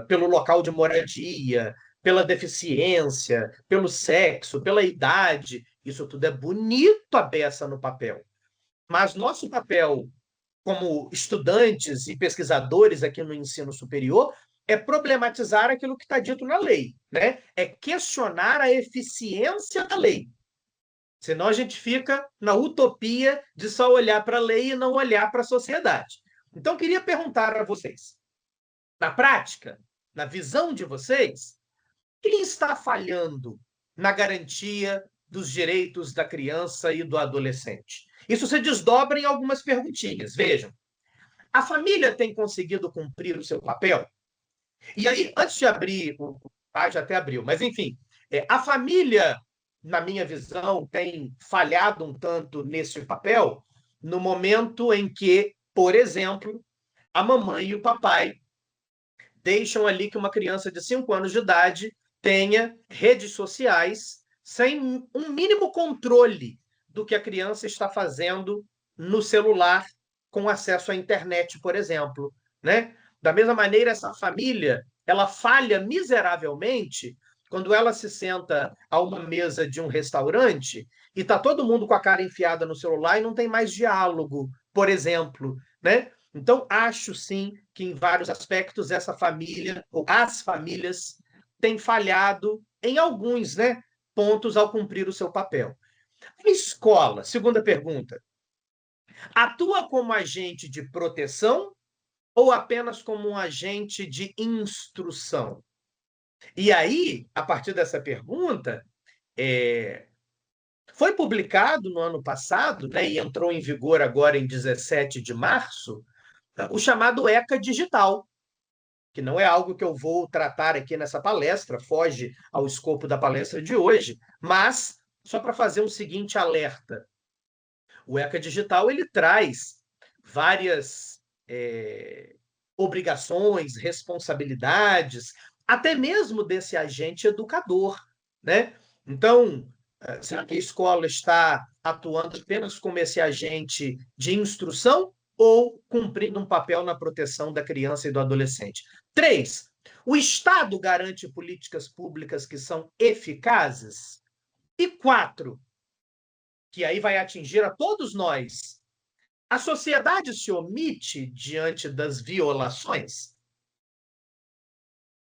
pelo local de moradia, pela deficiência, pelo sexo, pela idade. Isso tudo é bonito a beça no papel. Mas nosso papel como estudantes e pesquisadores aqui no ensino superior é problematizar aquilo que está dito na lei, né? É questionar a eficiência da lei. Senão a gente fica na utopia de só olhar para a lei e não olhar para a sociedade. Então, eu queria perguntar a vocês, na prática, na visão de vocês, quem está falhando na garantia dos direitos da criança e do adolescente? Isso se desdobra em algumas perguntinhas. Vejam, a família tem conseguido cumprir o seu papel? E aí, antes de abrir, já até abriu, mas enfim, a família, na minha visão, tem falhado um tanto nesse papel no momento em que, por exemplo, a mamãe e o papai deixam ali que uma criança de 5 anos de idade tenha redes sociais sem um mínimo controle do que a criança está fazendo no celular com acesso à internet, por exemplo, né? Da mesma maneira, essa família, ela falha miseravelmente quando ela se senta a uma mesa de um restaurante e está todo mundo com a cara enfiada no celular e não tem mais diálogo, por exemplo, né? Então, acho sim que, em vários aspectos, essa família, ou as famílias, têm falhado em alguns, né, pontos ao cumprir o seu papel. A escola, segunda pergunta, atua como agente de proteção ou apenas como um agente de instrução? E aí, a partir dessa pergunta, foi publicado no ano passado, né, e entrou em vigor agora em 17 de março, o chamado ECA Digital, que não é algo que eu vou tratar aqui nessa palestra, foge ao escopo da palestra de hoje, mas só para fazer um seguinte alerta. O ECA Digital ele traz várias obrigações, responsabilidades, até mesmo desse agente educador, né? Então, será que a escola está atuando apenas como esse agente de instrução ou cumprindo um papel na proteção da criança e do adolescente? 3. O Estado garante políticas públicas que são eficazes? E 4, que aí vai atingir a todos nós, a sociedade se omite diante das violações?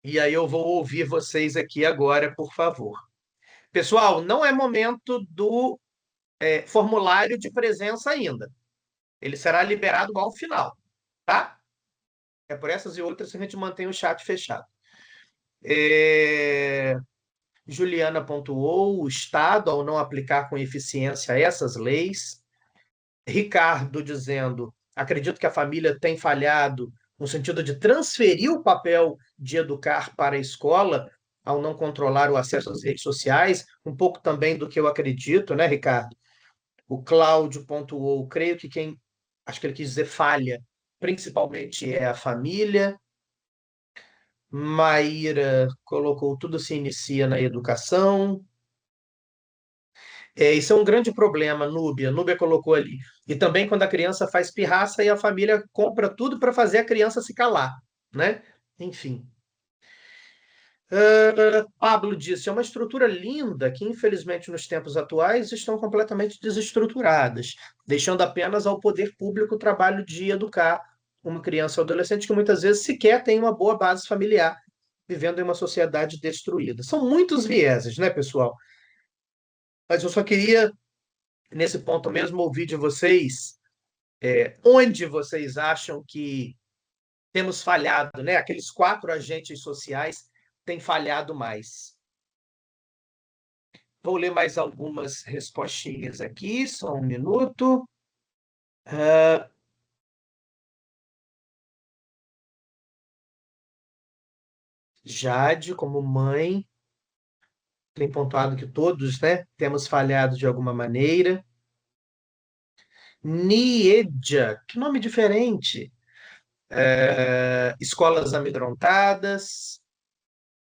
E aí eu vou ouvir vocês aqui agora, por favor. Pessoal, não é momento do formulário de presença ainda. Ele será liberado ao final, tá? É por essas e outras que a gente mantém o chat fechado. Juliana pontuou: o Estado, ao não aplicar com eficiência essas leis. Ricardo dizendo: acredito que a família tem falhado no sentido de transferir o papel de educar para a escola ao não controlar o acesso às redes sociais, um pouco também do que eu acredito, né, Ricardo? O Cláudio pontuou: creio que quem, acho que ele quis dizer falha, principalmente é a família. Maíra colocou: tudo se inicia na educação. Isso é um grande problema, Núbia. Núbia colocou ali. E também quando a criança faz pirraça e a família compra tudo para fazer a criança se calar, né? Enfim. Pablo disse: é uma estrutura linda que, infelizmente, nos tempos atuais, estão completamente desestruturadas, deixando apenas ao poder público o trabalho de educar uma criança ou adolescente que muitas vezes sequer tem uma boa base familiar, vivendo em uma sociedade destruída. São muitos vieses, né, pessoal? Mas eu só queria, nesse ponto mesmo, ouvir de vocês onde vocês acham que temos falhado, né? Aqueles 4 agentes sociais têm falhado mais. Vou ler mais algumas respostinhas aqui, só um minuto. Jade, como mãe, tem pontuado que todos, né, temos falhado de alguma maneira. Niedja, que nome diferente. Escolas amedrontadas,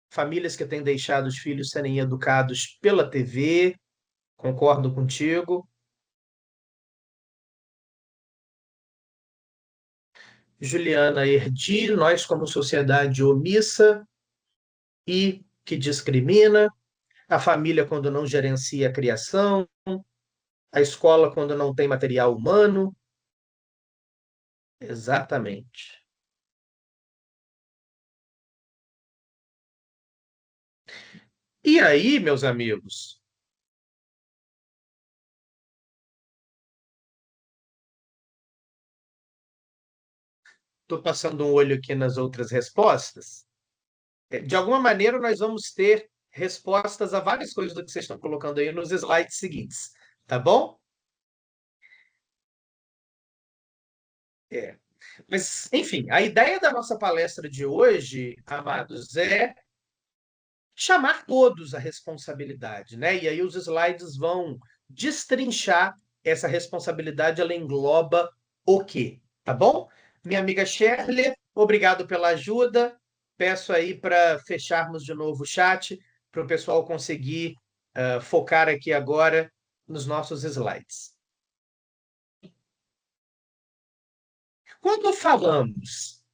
famílias que têm deixado os filhos serem educados pela TV, concordo contigo. Juliana Erdi, nós como sociedade omissa e que discrimina. a família quando não gerencia a criação, a escola quando não tem material humano. Exatamente. E aí, meus amigos, estou passando um olho aqui nas outras respostas. De alguma maneira, nós vamos ter respostas a várias coisas do que vocês estão colocando aí nos slides seguintes, tá bom? É. Mas, enfim, a ideia da nossa palestra de hoje, amados, é chamar todos à responsabilidade, né? E aí os slides vão destrinchar essa responsabilidade, ela engloba o quê? Tá bom? Minha amiga Shirley, obrigado pela ajuda. Peço aí para fecharmos de novo o chat, para o pessoal conseguir focar aqui agora nos nossos slides. Quando falamos,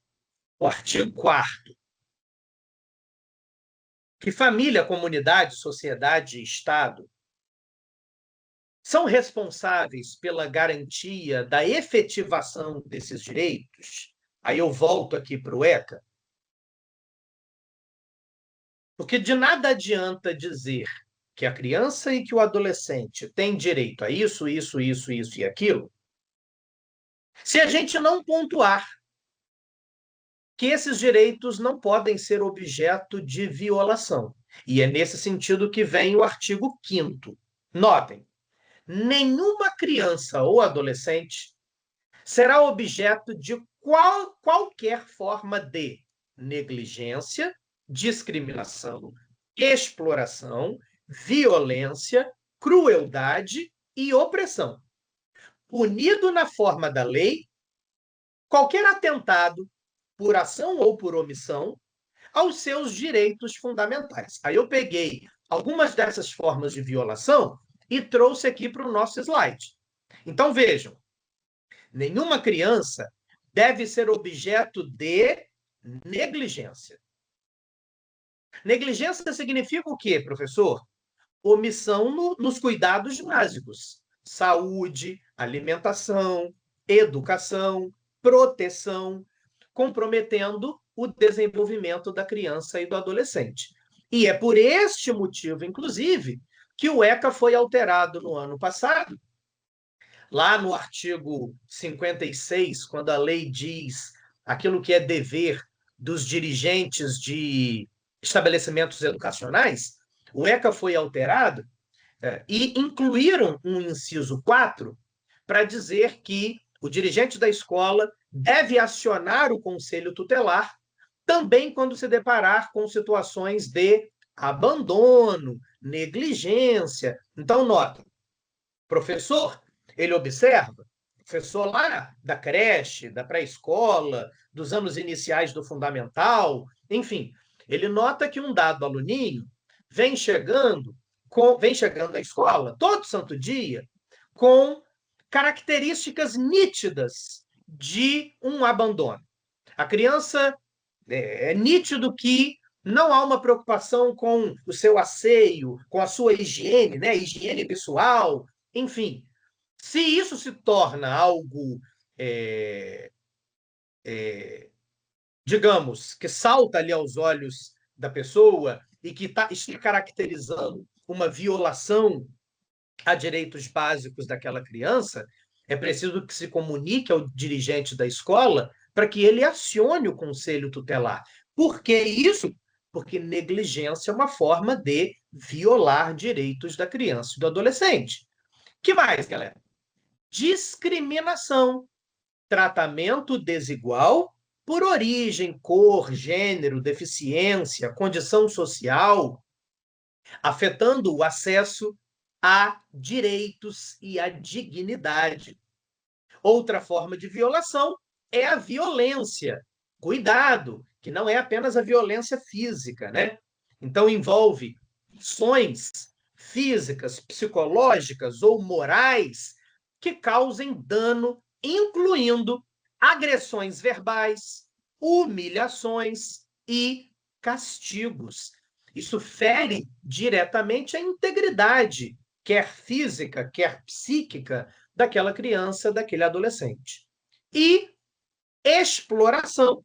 o artigo 4º, que família, comunidade, sociedade e Estado são responsáveis pela garantia da efetivação desses direitos, aí eu volto aqui para o ECA, porque de nada adianta dizer que a criança e que o adolescente têm direito a isso, isso, isso, isso e aquilo, se a gente não pontuar que esses direitos não podem ser objeto de violação. E é nesse sentido que vem o artigo 5º. Notem, nenhuma criança ou adolescente será objeto de qualquer forma de negligência, discriminação, exploração, violência, crueldade e opressão, punido na forma da lei qualquer atentado, por ação ou por omissão, aos seus direitos fundamentais. Aí eu peguei algumas dessas formas de violação e trouxe aqui para o nosso slide. Então, vejam, nenhuma criança deve ser objeto de negligência. Negligência significa o quê, professor? Omissão nos cuidados básicos. Saúde, alimentação, educação, proteção, comprometendo o desenvolvimento da criança e do adolescente. E é por este motivo, inclusive, que o ECA foi alterado no ano passado, lá no artigo 56, quando a lei diz aquilo que é dever dos dirigentes de estabelecimentos educacionais, o ECA foi alterado e incluíram um inciso 4 para dizer que o dirigente da escola deve acionar o conselho tutelar também quando se deparar com situações de abandono, negligência. Então, nota, professor, ele observa, professor lá da creche, da pré-escola, dos anos iniciais do fundamental, enfim, ele nota que um dado aluninho vem chegando à escola todo santo dia com características nítidas de um abandono. A criança é nítido que não há uma preocupação com o seu asseio, com a sua higiene, né? Higiene pessoal, enfim. Se isso se torna algo, digamos, que salta ali aos olhos da pessoa e que está caracterizando uma violação a direitos básicos daquela criança, é preciso que se comunique ao dirigente da escola para que ele acione o conselho tutelar. Por que isso? Porque negligência é uma forma de violar direitos da criança e do adolescente. Que mais, galera? Discriminação, tratamento desigual por origem, cor, gênero, deficiência, condição social, afetando o acesso a direitos e a dignidade. Outra forma de violação é a violência. Cuidado, que não é apenas a violência física, né? Então envolve ações físicas, psicológicas ou morais que causem dano, incluindo agressões verbais, humilhações e castigos. Isso fere diretamente a integridade, quer física, quer psíquica, daquela criança, daquele adolescente. E exploração,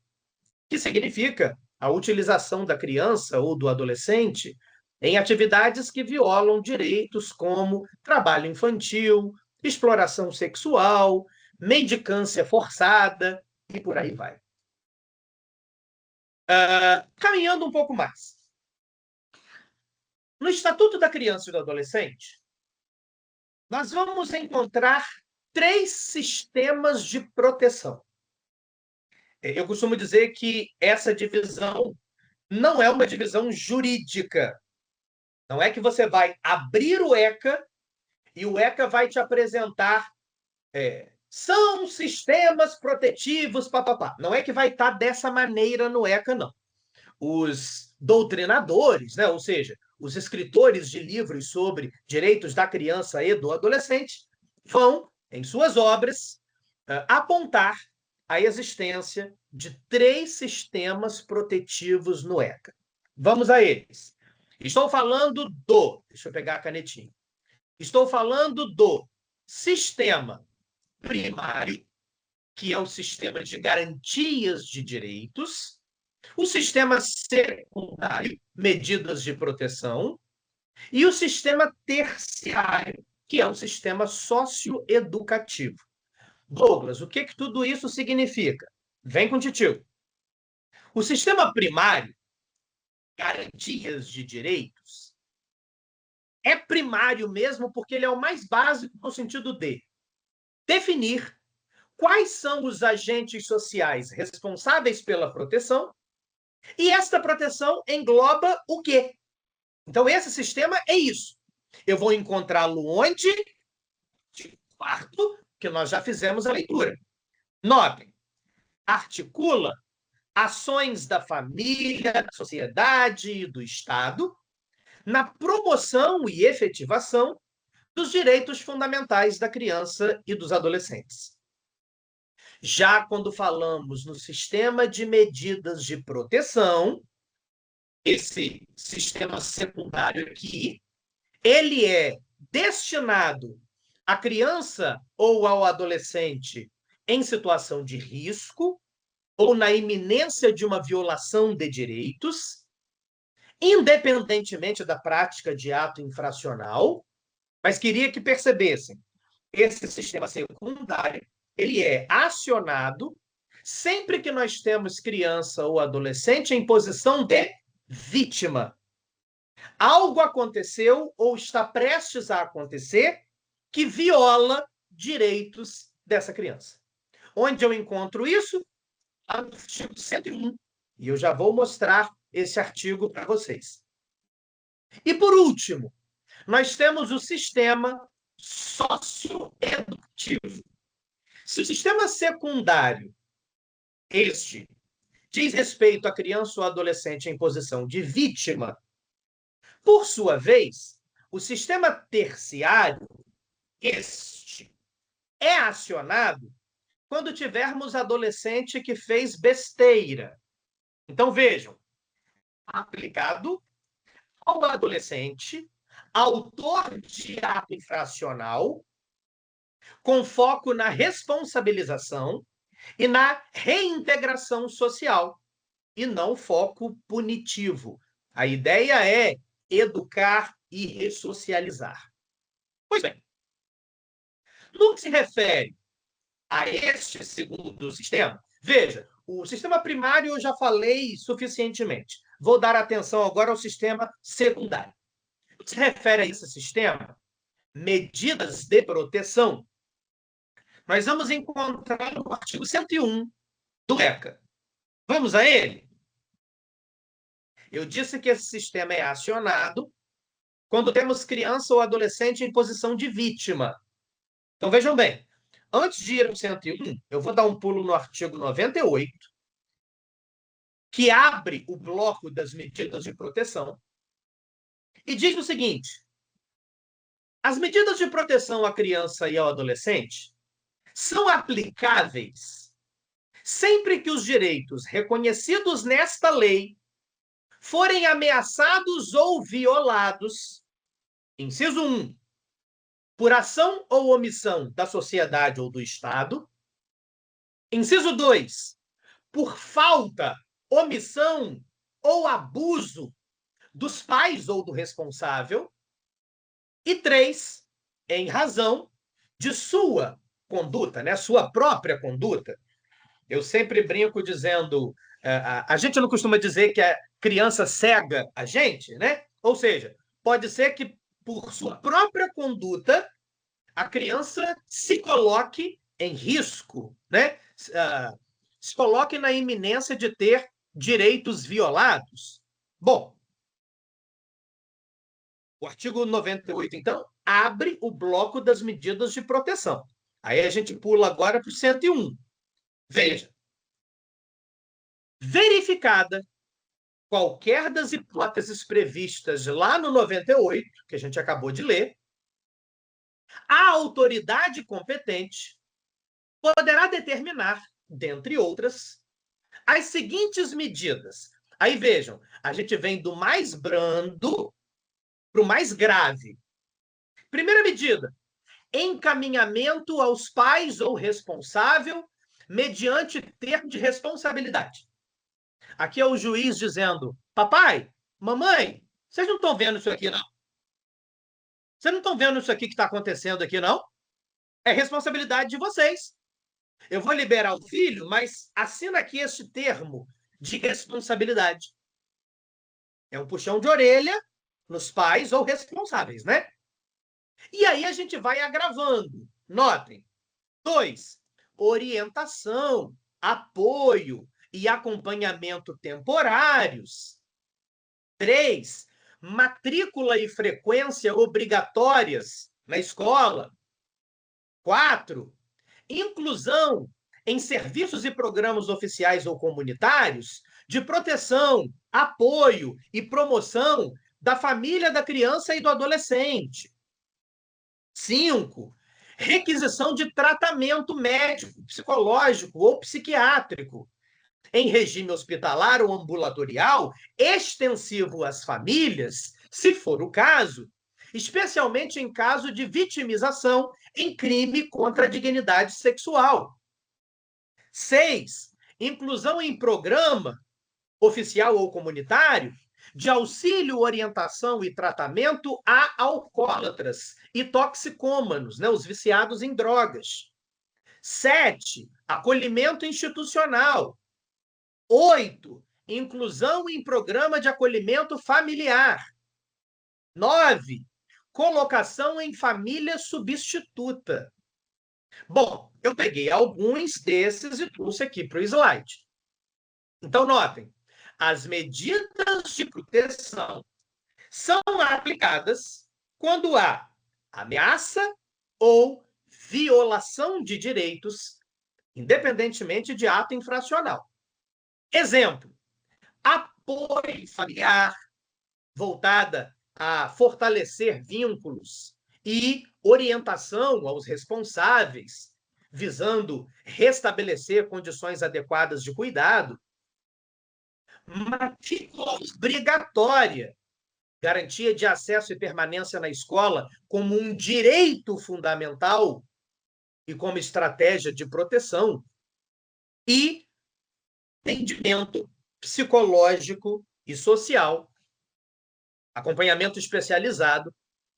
que significa a utilização da criança ou do adolescente em atividades que violam direitos como trabalho infantil, exploração sexual, mendicância forçada e por aí vai. Caminhando um pouco mais. No Estatuto da Criança e do Adolescente, nós vamos encontrar 3 sistemas de proteção. Eu costumo dizer que essa divisão não é uma divisão jurídica. Não é que você vai abrir o ECA e o ECA vai te apresentar são sistemas protetivos, papapá. Não é que vai estar dessa maneira no ECA, não. Os doutrinadores, né, ou seja, os escritores de livros sobre direitos da criança e do adolescente, vão, em suas obras, apontar a existência de 3 sistemas protetivos no ECA. Vamos a eles. Estou falando do... Deixa eu pegar a canetinha. Estou falando do sistema primário, que é o sistema de garantias de direitos, o sistema secundário, medidas de proteção, e o sistema terciário, que é o sistema socioeducativo. Douglas, o que tudo isso significa? Vem com o titio. O sistema primário, garantias de direitos, é primário mesmo porque ele é o mais básico no sentido de definir quais são os agentes sociais responsáveis pela proteção e esta proteção engloba o quê? Então, esse sistema é isso. Eu vou encontrá-lo onde? De quarto, que nós já fizemos a leitura. 9. Articula ações da família, da sociedade e do Estado na promoção e efetivação dos direitos fundamentais da criança e dos adolescentes. Já quando falamos no sistema de medidas de proteção, esse sistema secundário aqui, ele é destinado à criança ou ao adolescente em situação de risco ou na iminência de uma violação de direitos, independentemente da prática de ato infracional, mas queria que percebessem, esse sistema secundário, ele é acionado sempre que nós temos criança ou adolescente em posição de vítima. Algo aconteceu ou está prestes a acontecer que viola direitos dessa criança. Onde eu encontro isso? Lá no artigo 101. E eu já vou mostrar esse artigo para vocês. E por último, nós temos o sistema socioeducativo. Se o sistema secundário, este, diz respeito à criança ou adolescente em posição de vítima, por sua vez, o sistema terciário, este, é acionado quando tivermos adolescente que fez besteira. Então, vejam, aplicado ao adolescente, autor de ato infracional, com foco na responsabilização e na reintegração social, e não foco punitivo. A ideia é educar e ressocializar. Pois bem, no que se refere a este segundo sistema, veja, o sistema primário eu já falei suficientemente. Vou dar atenção agora ao sistema secundário. No que se refere a esse sistema, medidas de proteção, nós vamos encontrar no artigo 101 do ECA. Vamos a ele? Eu disse que esse sistema é acionado quando temos criança ou adolescente em posição de vítima. Então, vejam bem, antes de ir ao 101, eu vou dar um pulo no artigo 98, que abre o bloco das medidas de proteção, e diz o seguinte: as medidas de proteção à criança e ao adolescente são aplicáveis sempre que os direitos reconhecidos nesta lei forem ameaçados ou violados, inciso 1, por ação ou omissão da sociedade ou do Estado. Inciso 2, por falta, omissão ou abuso dos pais ou do responsável. E 3, em razão de sua conduta, né? Sua própria conduta. Eu sempre brinco dizendo, a gente não costuma dizer que a criança cega a gente, né? Ou seja, pode ser que por sua própria conduta a criança se coloque em risco, né? Se coloque na iminência de ter direitos violados. Bom, o artigo 98, então, abre o bloco das medidas de proteção. Aí a gente pula agora para o 101. Veja. Verificada qualquer das hipóteses previstas lá no 98, que a gente acabou de ler, a autoridade competente poderá determinar, dentre outras, as seguintes medidas. Aí vejam, a gente vem do mais brando para o mais grave. Primeira medida, encaminhamento aos pais ou responsável mediante termo de responsabilidade. Aqui é o juiz dizendo, papai, mamãe, vocês não estão vendo isso aqui, não? Vocês não estão vendo isso aqui que está acontecendo aqui, não? É responsabilidade de vocês. Eu vou liberar o filho, mas assina aqui este termo de responsabilidade. É um puxão de orelha nos pais ou responsáveis, né? E aí a gente vai agravando. Notem. 2, orientação, apoio e acompanhamento temporários. 3, matrícula e frequência obrigatórias na escola. 4, inclusão em serviços e programas oficiais ou comunitários de proteção, apoio e promoção da família da criança e do adolescente. 5, requisição de tratamento médico, psicológico ou psiquiátrico em regime hospitalar ou ambulatorial, extensivo às famílias, se for o caso, especialmente em caso de vitimização em crime contra a dignidade sexual. 6, inclusão em programa oficial ou comunitário de auxílio, orientação e tratamento a alcoólatras e toxicômanos, né, os viciados em drogas. 7, acolhimento institucional. 8, inclusão em programa de acolhimento familiar. 9, colocação em família substituta. Bom, eu peguei alguns desses e trouxe aqui para o slide. Então, notem, as medidas de proteção são aplicadas quando há ameaça ou violação de direitos, independentemente de ato infracional. Exemplo, apoio familiar, voltada a fortalecer vínculos e orientação aos responsáveis, visando restabelecer condições adequadas de cuidado. Matrícula obrigatória, garantia de acesso e permanência na escola como um direito fundamental e como estratégia de proteção. E atendimento psicológico e social, acompanhamento especializado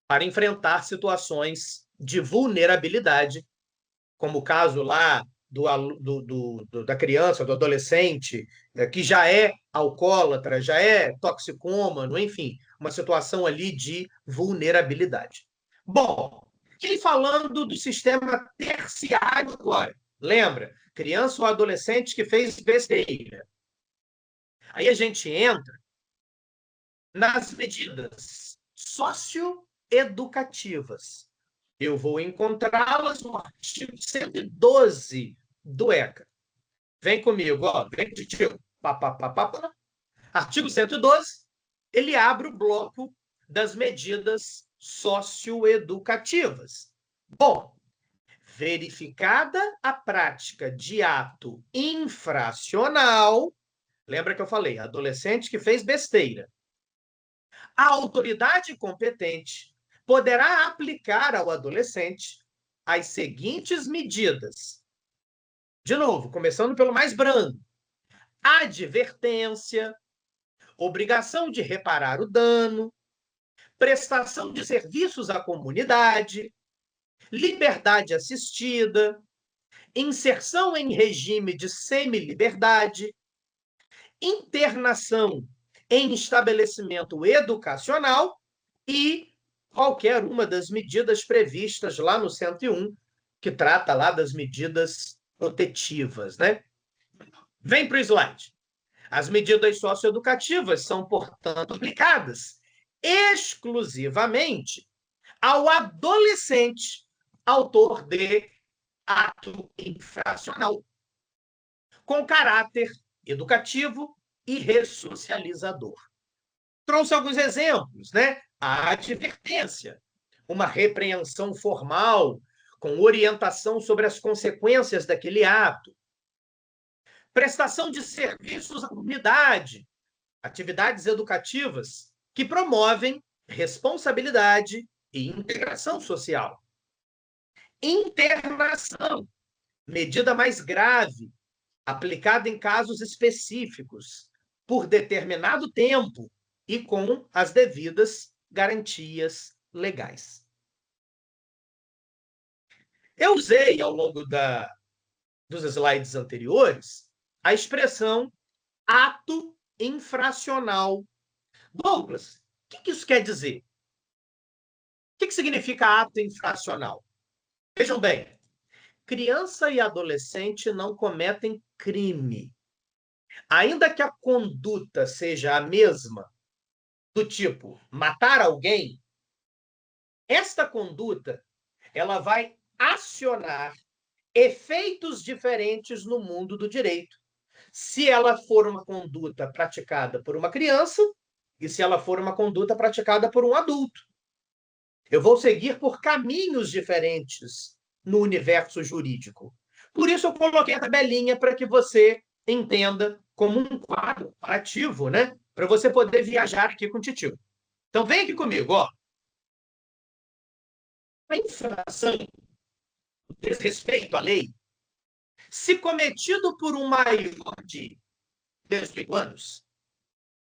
para enfrentar situações de vulnerabilidade, como o caso lá da criança, do adolescente, que já é alcoólatra, já é toxicômano, enfim, uma situação ali de vulnerabilidade. Bom, e falando do sistema terciário agora, lembra? Criança ou adolescente que fez besteira. Aí a gente entra nas medidas socioeducativas. Eu vou encontrá-las no artigo 112 do ECA. Vem comigo, ó, vem, tio. Artigo 112, ele abre o bloco das medidas socioeducativas. Bom, verificada a prática de ato infracional, Lembra que eu falei, adolescente que fez besteira. A autoridade competente poderá aplicar ao adolescente as seguintes medidas. De novo, começando pelo mais brando: advertência, obrigação de reparar o dano, prestação de serviços à comunidade, liberdade assistida, inserção em regime de semi-liberdade, internação em estabelecimento educacional e qualquer uma das medidas previstas lá no 101, que trata lá das medidas protetivas, né? Vem para o slide. As medidas socioeducativas são, portanto, aplicadas exclusivamente ao adolescente autor de ato infracional, com caráter educativo e ressocializador. Trouxe alguns exemplos, né? A advertência, uma repreensão formal com orientação sobre as consequências daquele ato. Prestação de serviços à comunidade, atividades educativas que promovem responsabilidade e integração social. Internação, medida mais grave, aplicada em casos específicos, por determinado tempo e com as devidas garantias legais. Eu usei, ao longo dos slides anteriores, a expressão ato infracional. Douglas, o que isso quer dizer? O que significa ato infracional? Vejam bem, criança e adolescente não cometem crime. Ainda que a conduta seja a mesma, do tipo matar alguém, esta conduta ela vai acionar efeitos diferentes no mundo do direito. Se ela for uma conduta praticada por uma criança e se ela for uma conduta praticada por um adulto. Eu vou seguir por caminhos diferentes no universo jurídico. Por isso eu coloquei a tabelinha para que você entenda como um quadro ativo, né? Para você poder viajar aqui com o titio. Então vem aqui comigo, ó. A infração, o desrespeito à lei, se cometido por um maior de 18 anos,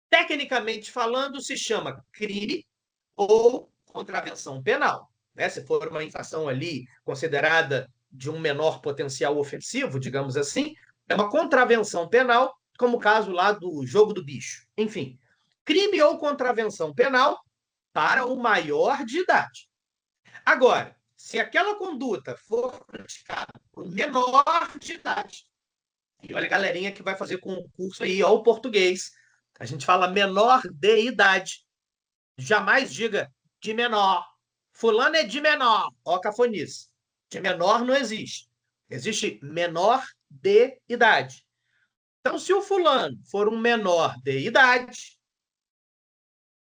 tecnicamente falando, se chama crime ou contravenção penal. Né? Se for uma infração ali considerada de um menor potencial ofensivo, digamos assim, é uma contravenção penal, como o caso lá do jogo do bicho. Enfim, crime ou contravenção penal para o maior de idade. Agora, se aquela conduta for praticada por menor de idade, e olha a galerinha que vai fazer concurso aí ao português, a gente fala menor de idade. Jamais diga de menor. Fulano é de menor. Ó, cafonice. De menor não existe. Existe menor de idade. Então, se o fulano for um menor de idade,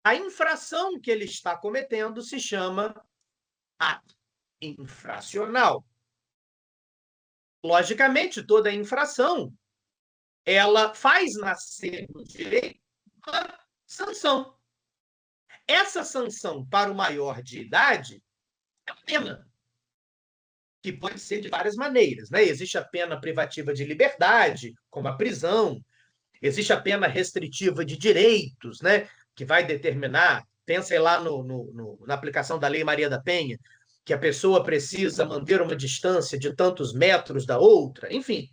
a infração que ele está cometendo se chama ato infracional. Logicamente, toda infração ela faz nascer no direito uma sanção. Essa sanção para o maior de idade é a pena, que pode ser de várias maneiras. Né? Existe a pena privativa de liberdade, como a prisão, existe a pena restritiva de direitos, né? Que vai determinar, pensem lá na aplicação da Lei Maria da Penha, que a pessoa precisa manter uma distância de tantos metros da outra, enfim.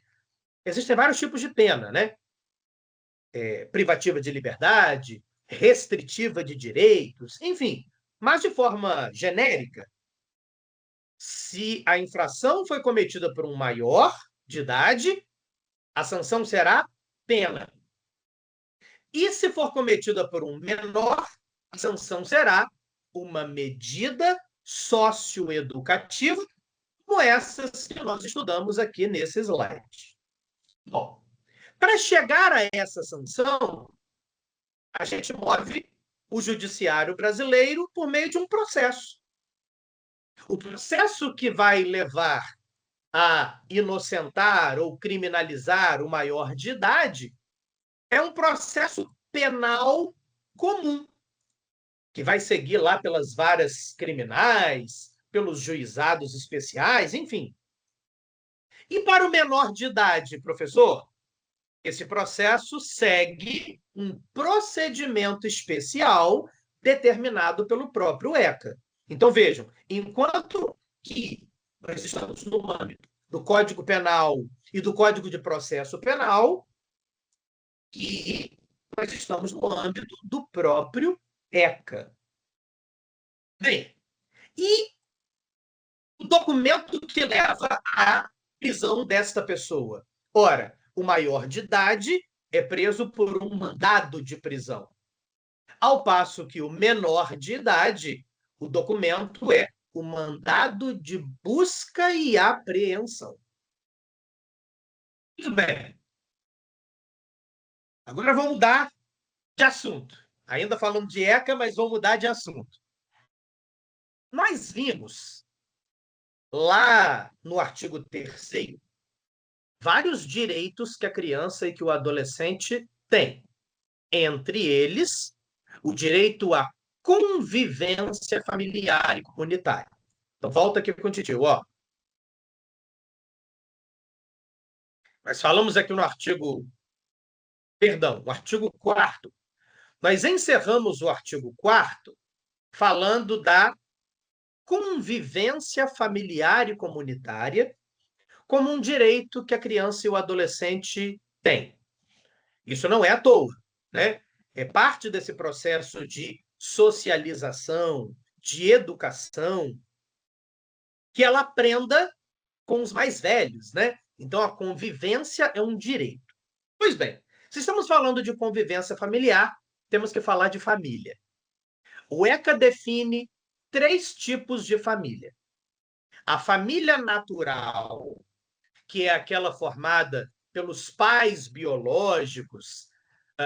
Existem vários tipos de pena, né? Privativa de liberdade, restritiva de direitos, enfim. Mas, de forma genérica, se a infração foi cometida por um maior de idade, a sanção será pena. E se for cometida por um menor, a sanção será uma medida socioeducativa, como essas que nós estudamos aqui nesse slide. Bom, para chegar a essa sanção, a gente move o judiciário brasileiro por meio de um processo. O processo que vai levar a inocentar ou criminalizar o maior de idade é um processo penal comum, que vai seguir lá pelas varas criminais, pelos juizados especiais, enfim. E para o menor de idade, professor, esse processo segue um procedimento especial determinado pelo próprio ECA. Então, vejam, enquanto que nós estamos no âmbito do Código Penal e do Código de Processo Penal, e nós estamos no âmbito do próprio ECA. Bem, e o documento que leva à prisão desta pessoa? Ora, o maior de idade é preso por um mandado de prisão, ao passo que o menor de idade, o documento é o mandado de busca e apreensão. Muito bem. Agora vamos mudar de assunto. Ainda falando de ECA, mas vamos mudar de assunto. Nós vimos lá no artigo 3º vários direitos que a criança e que o adolescente têm. Entre eles, o direito à convivência familiar e comunitária. Então, volta aqui com o titio, ó. Nós falamos aqui no artigo... Perdão, o artigo 4º. Nós encerramos o artigo 4º falando da convivência familiar e comunitária como um direito que a criança e o adolescente têm. Isso não é à toa, né? É parte desse processo de socialização, de educação, que ela aprenda com os mais velhos, né? Então, a convivência é um direito. Pois bem, se estamos falando de convivência familiar, temos que falar de família. O ECA define 3 tipos de família. A família natural, que é aquela formada pelos pais biológicos,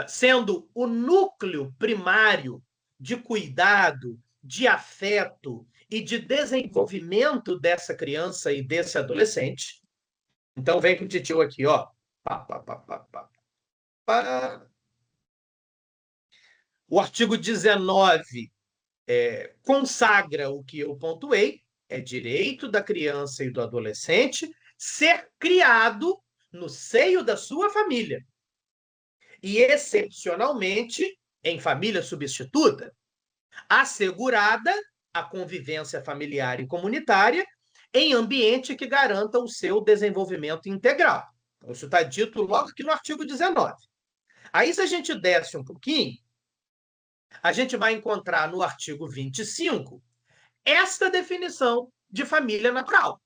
sendo o núcleo primário de cuidado, de afeto e de desenvolvimento dessa criança e desse adolescente. Então, vem com o titio aqui, ó. O artigo 19 consagra o que eu pontuei, é direito da criança e do adolescente ser criado no seio da sua família. E, excepcionalmente, em família substituta, assegurada a convivência familiar e comunitária em ambiente que garanta o seu desenvolvimento integral. Então, isso está dito logo aqui no artigo 19. Aí, se a gente desce um pouquinho, a gente vai encontrar no artigo 25 esta definição de família natural.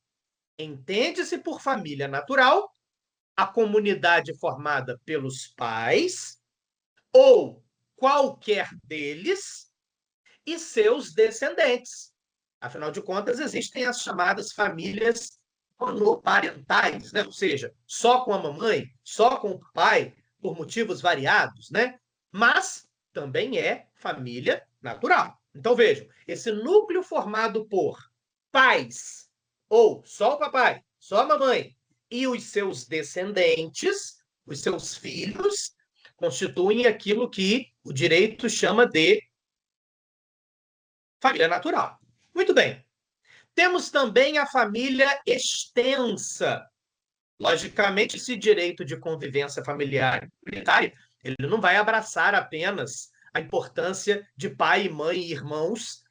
Entende-se por família natural a comunidade formada pelos pais ou qualquer deles e seus descendentes. Afinal de contas, existem as chamadas famílias monoparentais, né? Ou seja, só com a mamãe, só com o pai, por motivos variados, né? Mas também é família natural. Então, vejam, esse núcleo formado por pais, ou só o papai, só a mamãe, e os seus descendentes, os seus filhos, constituem aquilo que o direito chama de família natural. Muito bem. Temos também a família extensa. Logicamente, esse direito de convivência familiar e comunitária, ele não vai abraçar apenas a importância de pai, mãe e irmãos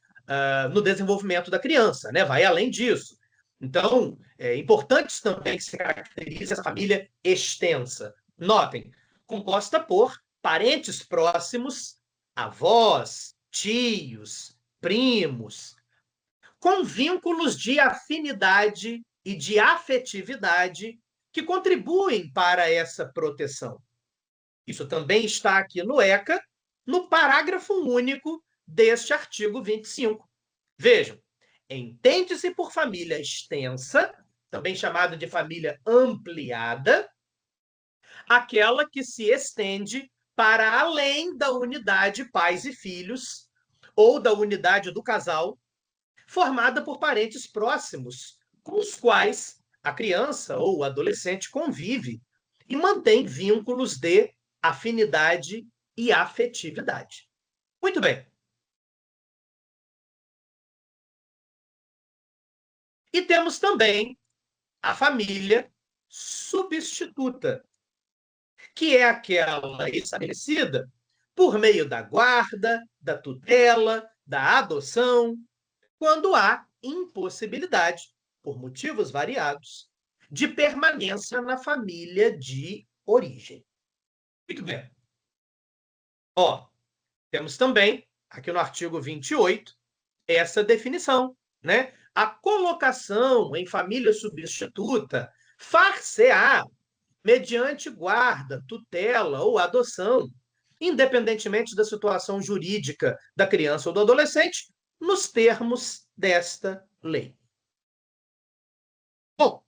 no desenvolvimento da criança, né? Vai além disso. Então, é importante também que se caracterize essa família extensa. Notem, composta por parentes próximos, avós, tios, primos, com vínculos de afinidade e de afetividade que contribuem para essa proteção. Isso também está aqui no ECA, no parágrafo único deste artigo 25. Vejam, entende-se por família extensa, também chamada de família ampliada, aquela que se estende para além da unidade pais e filhos ou da unidade do casal, formada por parentes próximos, com os quais a criança ou o adolescente convive e mantém vínculos de afinidade e afetividade. Muito bem. E temos também a família substituta, que é aquela estabelecida por meio da guarda, da tutela, da adoção, quando há impossibilidade, por motivos variados, de permanência na família de origem. Muito bem. Ó, temos também, aqui no artigo 28, essa definição, né? A colocação em família substituta far-se-á mediante guarda, tutela ou adoção, independentemente da situação jurídica da criança ou do adolescente, nos termos desta lei. Bom,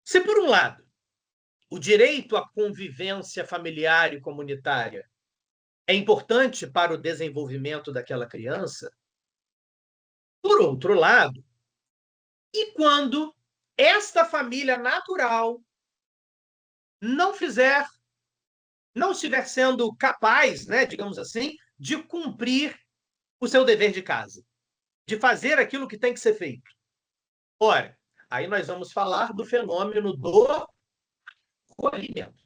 se por um lado o direito à convivência familiar e comunitária é importante para o desenvolvimento daquela criança, por outro lado, e quando esta família natural não estiver sendo capaz, né, digamos assim, de cumprir o seu dever de casa, de fazer aquilo que tem que ser feito. Ora, aí nós vamos falar do fenômeno do acolhimento,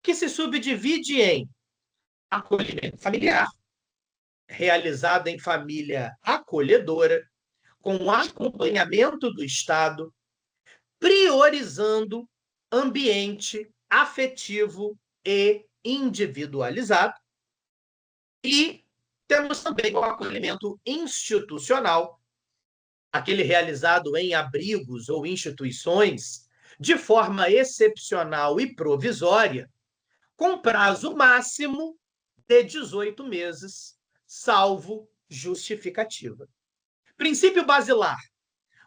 que se subdivide em acolhimento familiar, realizado em família acolhedora, com acompanhamento do Estado, priorizando ambiente afetivo e individualizado. E temos também o acolhimento institucional, aquele realizado em abrigos ou instituições, de forma excepcional e provisória, com prazo máximo de 18 meses, salvo justificativa. Princípio basilar: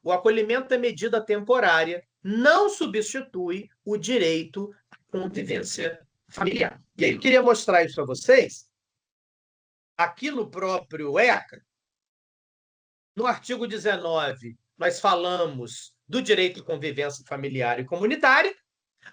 o acolhimento é medida temporária, não substitui o direito à convivência familiar. E aí eu queria mostrar isso para vocês, aqui no próprio ECA, no artigo 19, nós falamos do direito à convivência familiar e comunitária.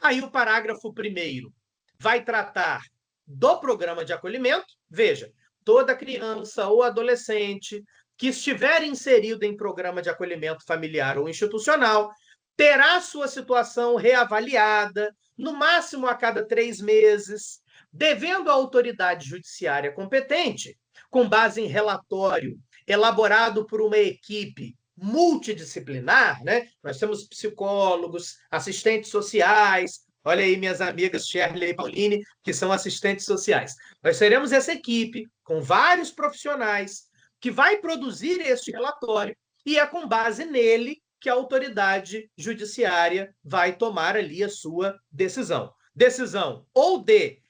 Aí o parágrafo 1º vai tratar do programa de acolhimento. Veja, toda criança ou adolescente que estiver inserido em programa de acolhimento familiar ou institucional terá sua situação reavaliada, no máximo a cada 3 meses, devendo a autoridade judiciária competente, com base em relatório elaborado por uma equipe multidisciplinar, né? Nós temos psicólogos, assistentes sociais, olha aí minhas amigas Shirley e Pauline, que são assistentes sociais. Nós teremos essa equipe com vários profissionais que vai produzir este relatório e é com base nele que a autoridade judiciária vai tomar ali a sua decisão. Decisão ou de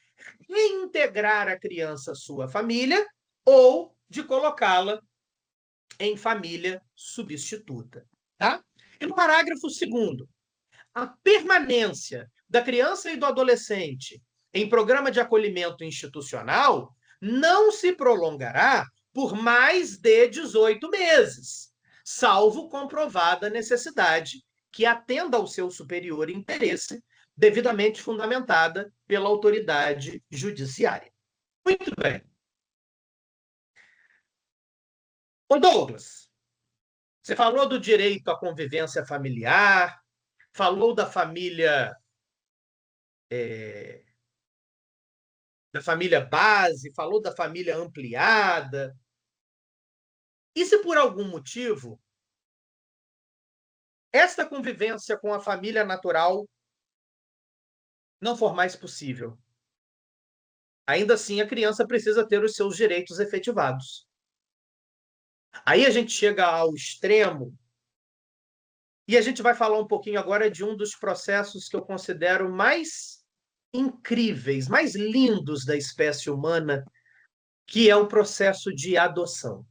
reintegrar a criança à sua família ou de colocá-la em família substituta. Tá? E no parágrafo 2º, a permanência da criança e do adolescente em programa de acolhimento institucional não se prolongará por mais de 18 meses, salvo comprovada necessidade que atenda ao seu superior interesse, devidamente fundamentada pela autoridade judiciária. Muito bem. Ô Douglas, você falou do direito à convivência familiar, falou da família base, falou da família ampliada. E se por algum motivo esta convivência com a família natural não for mais possível? Ainda assim, a criança precisa ter os seus direitos efetivados. Aí a gente chega ao extremo e a gente vai falar um pouquinho agora de um dos processos que eu considero mais incríveis, mais lindos da espécie humana, que é o processo de adoção.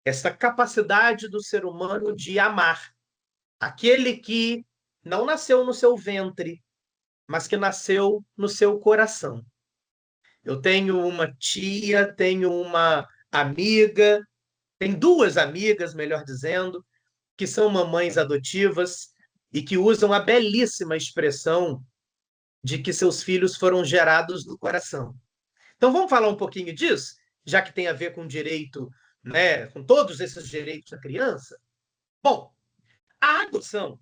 Essa capacidade do ser humano de amar aquele que não nasceu no seu ventre, mas que nasceu no seu coração. Eu tenho uma tia, tenho uma amiga, tenho 2 amigas, melhor dizendo, que são mamães adotivas e que usam a belíssima expressão de que seus filhos foram gerados no coração. Então, vamos falar um pouquinho disso, já que tem a ver com direito, né, com todos esses direitos da criança? Bom, a adoção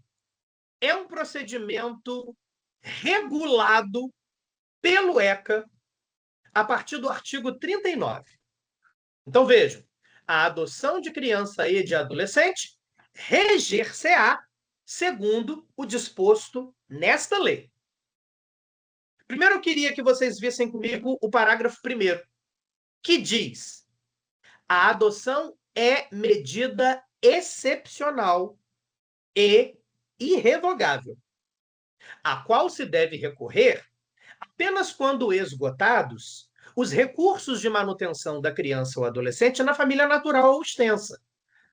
é um procedimento regulado pelo ECA a partir do artigo 39. Então, vejam, a adoção de criança e de adolescente reger-se-á segundo o disposto nesta lei. Primeiro, eu queria que vocês vissem comigo o parágrafo 1º, que diz: a adoção é medida excepcional e irrevogável, a qual se deve recorrer apenas quando esgotados os recursos de manutenção da criança ou adolescente na família natural ou extensa,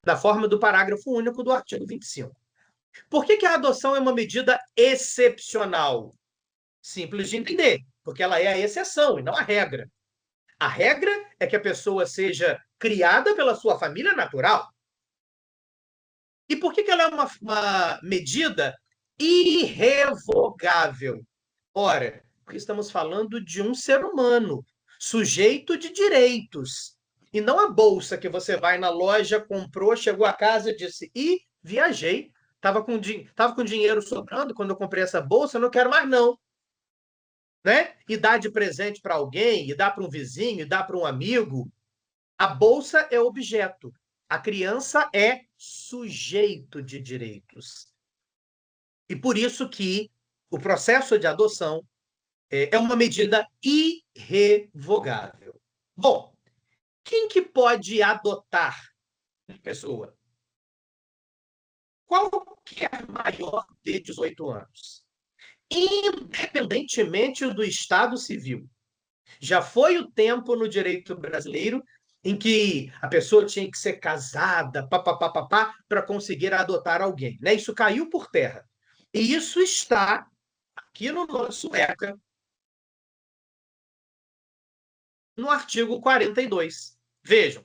na forma do parágrafo único do artigo 25. Por que a adoção é uma medida excepcional? Simples de entender, porque ela é a exceção e não a regra. A regra é que a pessoa seja criada pela sua família natural. E por que ela é uma medida irrevogável? Ora, porque estamos falando de um ser humano, sujeito de direitos. E não a bolsa que você vai na loja, comprou, chegou a casa e disse: "Ih, viajei, estava com dinheiro sobrando quando eu comprei essa bolsa, não quero mais não." Né? E dá de presente para alguém, e dá para um vizinho, e dá para um amigo. A bolsa é objeto. A criança é sujeito de direitos. E por isso que o processo de adoção é uma medida irrevogável. Bom, quem que pode adotar uma pessoa? Qualquer maior de 18 anos, independentemente do estado civil. Já foi o tempo no direito brasileiro em que a pessoa tinha que ser casada, para conseguir adotar alguém. Né? Isso caiu por terra. E isso está aqui no nosso ECA, no artigo 42. Vejam,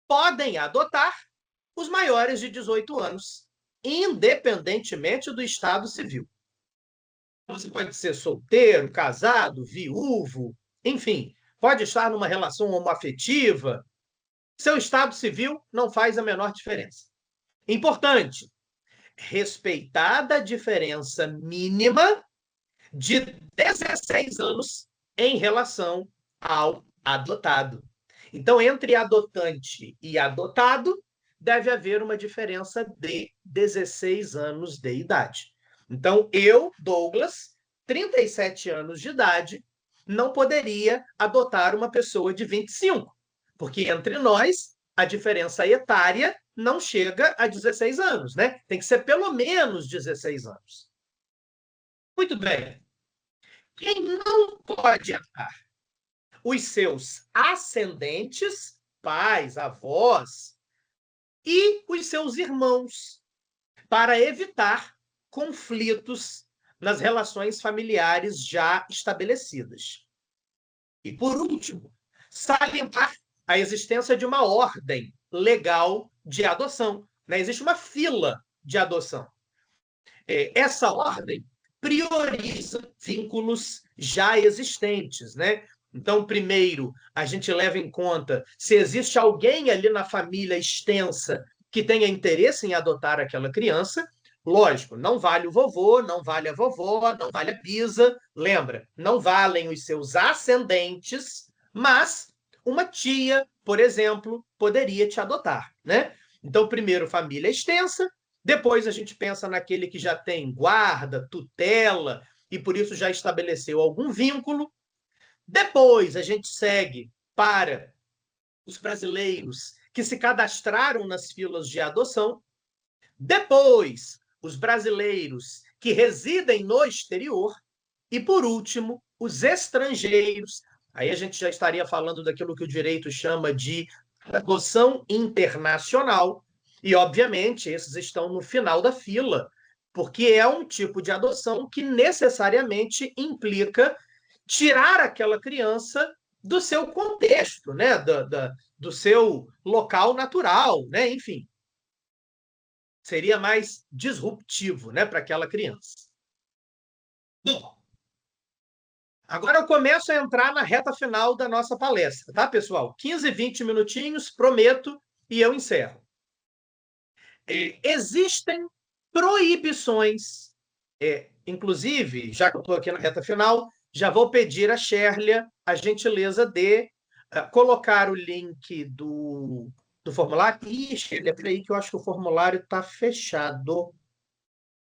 podem adotar os maiores de 18 anos, independentemente do estado civil. Você pode ser solteiro, casado, viúvo, enfim, pode estar numa relação homoafetiva. Seu estado civil não faz a menor diferença. Importante, respeitada a diferença mínima de 16 anos em relação ao adotado. Então, entre adotante e adotado, deve haver uma diferença de 16 anos de idade. Então, eu, Douglas, 37 anos de idade, não poderia adotar uma pessoa de 25, porque entre nós, a diferença etária não chega a 16 anos, né? Tem que ser pelo menos 16 anos. Muito bem. Quem não pode adotar? Os seus ascendentes, pais, avós, e os seus irmãos, para evitar conflitos nas relações familiares já estabelecidas. E, por último, salientar a existência de uma ordem legal de adoção. Né? Existe uma fila de adoção. Essa ordem prioriza vínculos já existentes, né? Então, primeiro, a gente leva em conta se existe alguém ali na família extensa que tenha interesse em adotar aquela criança. Lógico, não vale o vovô, não vale a vovó, não vale a bisa. Lembra, não valem os seus ascendentes, mas uma tia, por exemplo, poderia te adotar, né? Então, primeiro, família extensa. Depois a gente pensa naquele que já tem guarda, tutela, e por isso já estabeleceu algum vínculo. Depois a gente segue para os brasileiros que se cadastraram nas filas de adoção. Depois, os brasileiros que residem no exterior. E, por último, os estrangeiros. Aí a gente já estaria falando daquilo que o direito chama de adoção internacional. E, obviamente, esses estão no final da fila, porque é um tipo de adoção que necessariamente implica tirar aquela criança do seu contexto, né? do seu local natural, né? Enfim. Seria mais disruptivo, né, para aquela criança. Bom, Agora eu começo a entrar na reta final da nossa palestra, tá, pessoal? 15, 20 minutinhos, prometo, e eu encerro. Existem proibições, inclusive, já que eu estou aqui na reta final, já vou pedir a Shérlia a gentileza de colocar o link do formulário. Ih, Shérlia, peraí que eu acho que o formulário está fechado.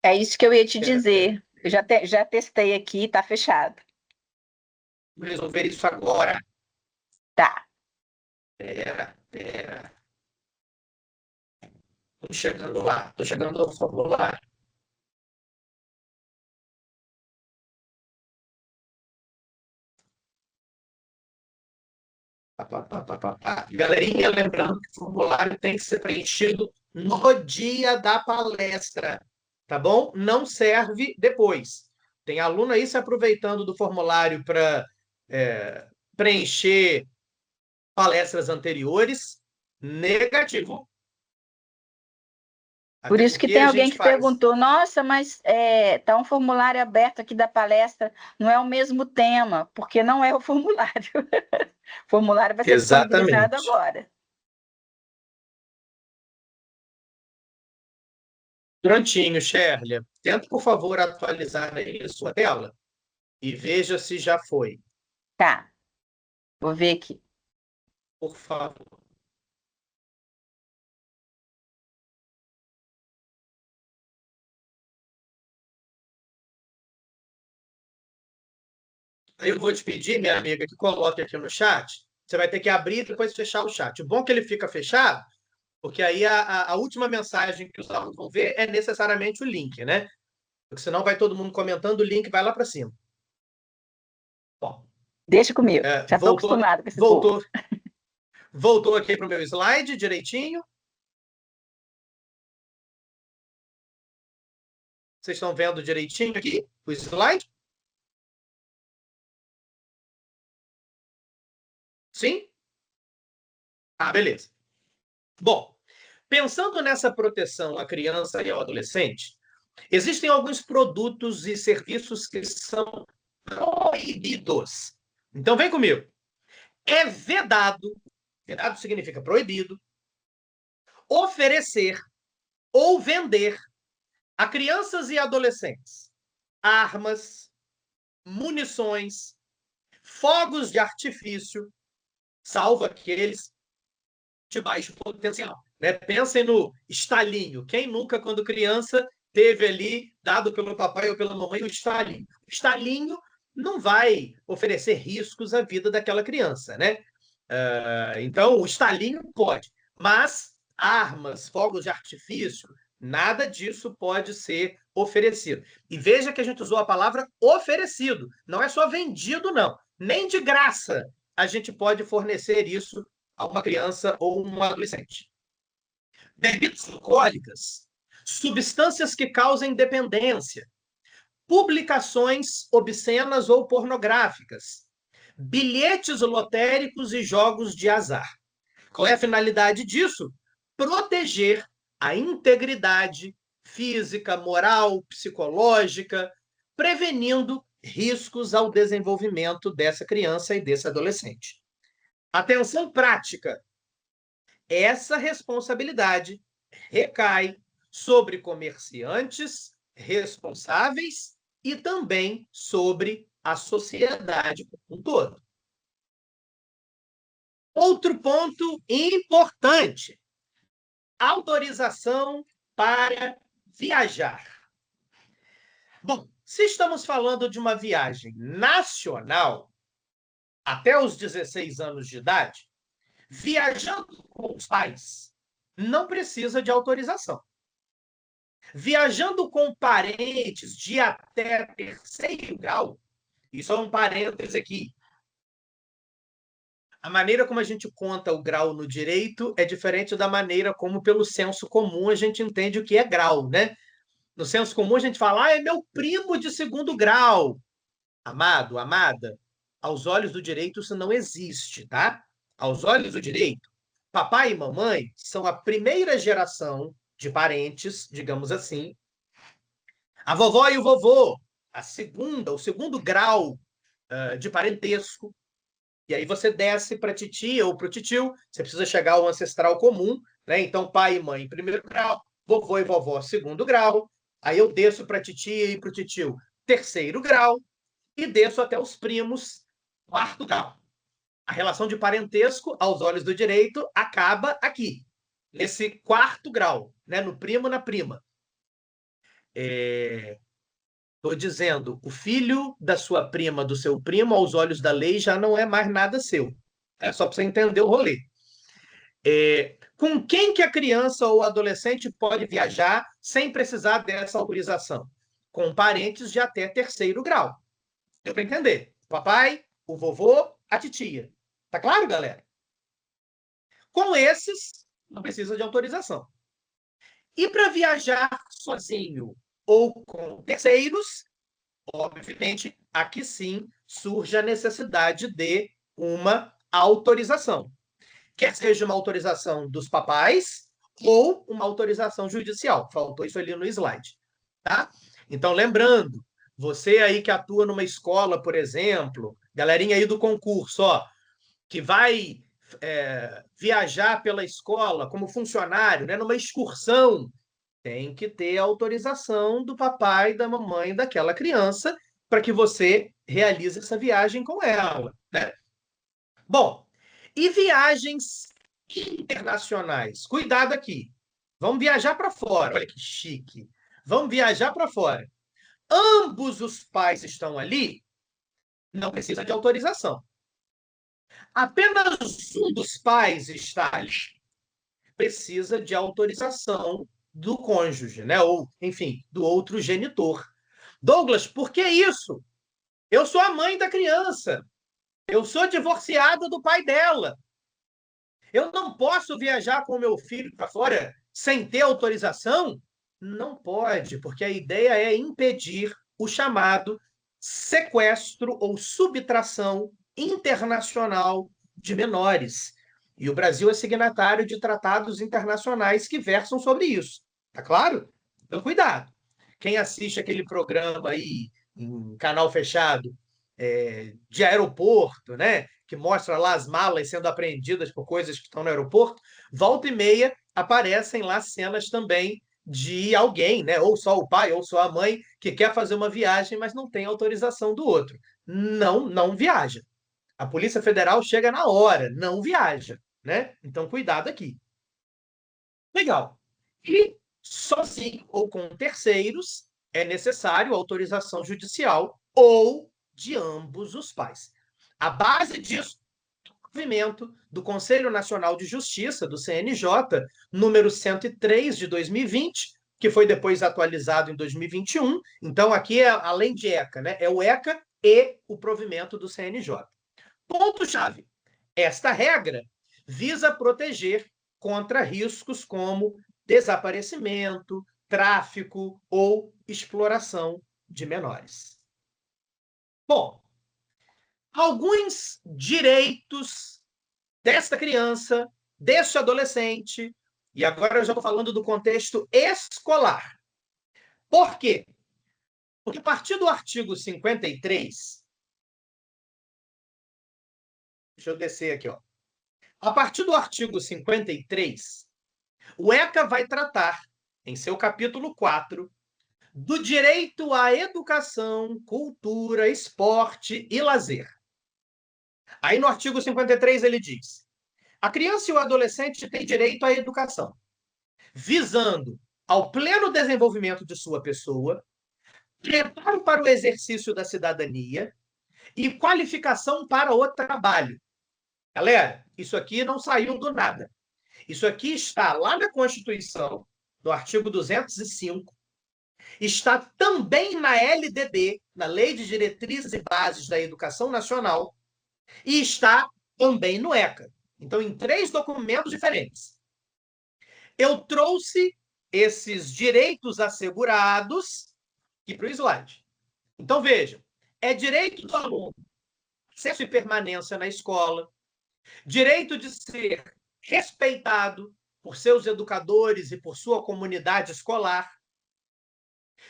É isso que eu ia te dizer. Eu já testei aqui, tá fechado. Vou resolver isso agora. Tá. Pera. Estou chegando lá, estou chegando ao formulário. Galerinha, lembrando que o formulário tem que ser preenchido no dia da palestra, tá bom? Não serve depois. Tem aluno aí se aproveitando do formulário para preencher palestras anteriores. Negativo. Por Até isso que porque tem a alguém gente que faz. perguntou, nossa, mas tá um formulário aberto aqui da palestra, não é o mesmo tema, porque não é o formulário. O formulário vai ser disponibilizado Exatamente. agora. Prontinho, Shérlia. Tenta, por favor, atualizar aí a sua tela e veja se já foi. Tá, vou ver aqui. Por favor. Eu vou te pedir, minha amiga, que coloque aqui no chat. Você vai ter que abrir e depois fechar o chat. O bom é que ele fica fechado, porque aí a última mensagem que os alunos vão ver é necessariamente o link, né? Porque senão vai todo mundo comentando, o link vai lá para cima. Bom, Deixa comigo, já estou voltou, acostumado com esse povo. voltou, voltou aqui para o meu slide direitinho. Vocês estão vendo direitinho aqui o slide? Sim? Ah, beleza. Bom, pensando nessa proteção à criança e ao adolescente, existem alguns produtos e serviços que são proibidos. Então, vem comigo. É vedado significa proibido, oferecer ou vender a crianças e adolescentes armas, munições, fogos de artifício, salvo aqueles de baixo potencial. Né? Pensem no estalinho. Quem nunca, quando criança, teve ali, dado pelo papai ou pela mamãe, o estalinho? O estalinho não vai oferecer riscos à vida daquela criança, né? Então, o estalinho pode, mas armas, fogos de artifício, nada disso pode ser oferecido. E veja que a gente usou a palavra oferecido, não é só vendido, não. Nem de graça a gente pode fornecer isso a uma criança ou um adolescente. Bebidas alcoólicas, substâncias que causem dependência, publicações obscenas ou pornográficas, bilhetes lotéricos e jogos de azar. Qual é a finalidade disso? Proteger a integridade física, moral, psicológica, prevenindo riscos ao desenvolvimento dessa criança e desse adolescente. Atenção prática. Essa responsabilidade recai sobre comerciantes responsáveis e também sobre a sociedade como um todo. Outro ponto importante: autorização para viajar. Bom, se estamos falando de uma viagem nacional, até os 16 anos de idade, viajando com os pais, não precisa de autorização. Viajando com parentes de até terceiro grau, isso é um parêntese aqui. A maneira como a gente conta o grau no direito é diferente da maneira como, pelo senso comum, a gente entende o que é grau, né? No senso comum, a gente fala, é meu primo de segundo grau. Amado, amada, aos olhos do direito isso não existe, tá? Aos olhos do direito, papai e mamãe são a primeira geração de parentes, digamos assim. A vovó e o vovô, a segunda, o segundo grau de parentesco. E aí você desce para a titia ou para o titio, você precisa chegar ao ancestral comum, né? Então, pai e mãe em primeiro grau, vovô e vovó segundo grau. Aí eu desço para a titia e para o titio terceiro grau e desço até os primos quarto grau. A relação de parentesco, aos olhos do direito, acaba aqui, nesse quarto grau, né? No primo, na prima. Estou dizendo, o filho da sua prima, do seu primo, aos olhos da lei, já não é mais nada seu. É só para você entender o rolê. Com quem que a criança ou adolescente pode viajar sem precisar dessa autorização? Com parentes de até terceiro grau. Deu para entender? O papai, o vovô, a titia. Tá claro, galera? Com esses, não precisa de autorização. E para viajar sozinho ou com terceiros, obviamente, aqui sim surge a necessidade de uma autorização. Quer seja uma autorização dos papais ou uma autorização judicial. Faltou isso ali no slide. Tá? Então, lembrando, você aí que atua numa escola, por exemplo, galerinha aí do concurso, ó, que vai viajar pela escola como funcionário, né, numa excursão, tem que ter a autorização do papai, da mamãe daquela criança para que você realize essa viagem com ela. Né? Bom, e viagens internacionais? Cuidado aqui. Vamos viajar para fora. Olha que chique. Vamos viajar para fora. Ambos os pais estão ali, não precisa de autorização. Apenas um dos pais está ali, precisa de autorização do cônjuge, né? Ou, enfim, do outro genitor. Douglas, por que isso? Eu sou a mãe da criança. Eu sou divorciada do pai dela. Eu não posso viajar com meu filho para fora sem ter autorização? Não pode, porque a ideia é impedir o chamado sequestro ou subtração internacional de menores. E o Brasil é signatário de tratados internacionais que versam sobre isso. Tá claro? Então, cuidado. Quem assiste aquele programa aí em canal fechado de aeroporto, né? Que mostra lá as malas sendo apreendidas por coisas que estão no aeroporto, volta e meia aparecem lá cenas também de alguém, né? Ou só o pai, ou só a mãe, que quer fazer uma viagem, mas não tem autorização do outro. Não viaja. A Polícia Federal chega na hora, não viaja, né? Então, cuidado aqui. Legal. E sozinho ou com terceiros é necessário autorização judicial ou de ambos os pais. A base disso é o movimento do Conselho Nacional de Justiça, do CNJ, número 103 de 2020, que foi depois atualizado em 2021. Então, aqui é além de ECA, né? É o ECA e o provimento do CNJ. Ponto-chave. Esta regra visa proteger contra riscos como desaparecimento, tráfico ou exploração de menores. Bom, alguns direitos desta criança, deste adolescente, e agora eu já estou falando do contexto escolar. Por quê? Porque a partir do artigo 53, deixa eu descer aqui, ó. A partir do artigo 53, o ECA vai tratar, em seu capítulo 4, do direito à educação, cultura, esporte e lazer. Aí no artigo 53 ele diz: a criança e o adolescente têm direito à educação, visando ao pleno desenvolvimento de sua pessoa, preparo para o exercício da cidadania e qualificação para o trabalho. Galera, isso aqui não saiu do nada. Isso aqui está lá na Constituição, no artigo 205, está também na LDB, na Lei de Diretrizes e Bases da Educação Nacional, e está também no ECA. Então, em 3 documentos diferentes. Eu trouxe esses direitos assegurados aqui para o slide. Então, vejam, é direito do aluno, acesso e permanência na escola, direito de ser respeitado por seus educadores e por sua comunidade escolar,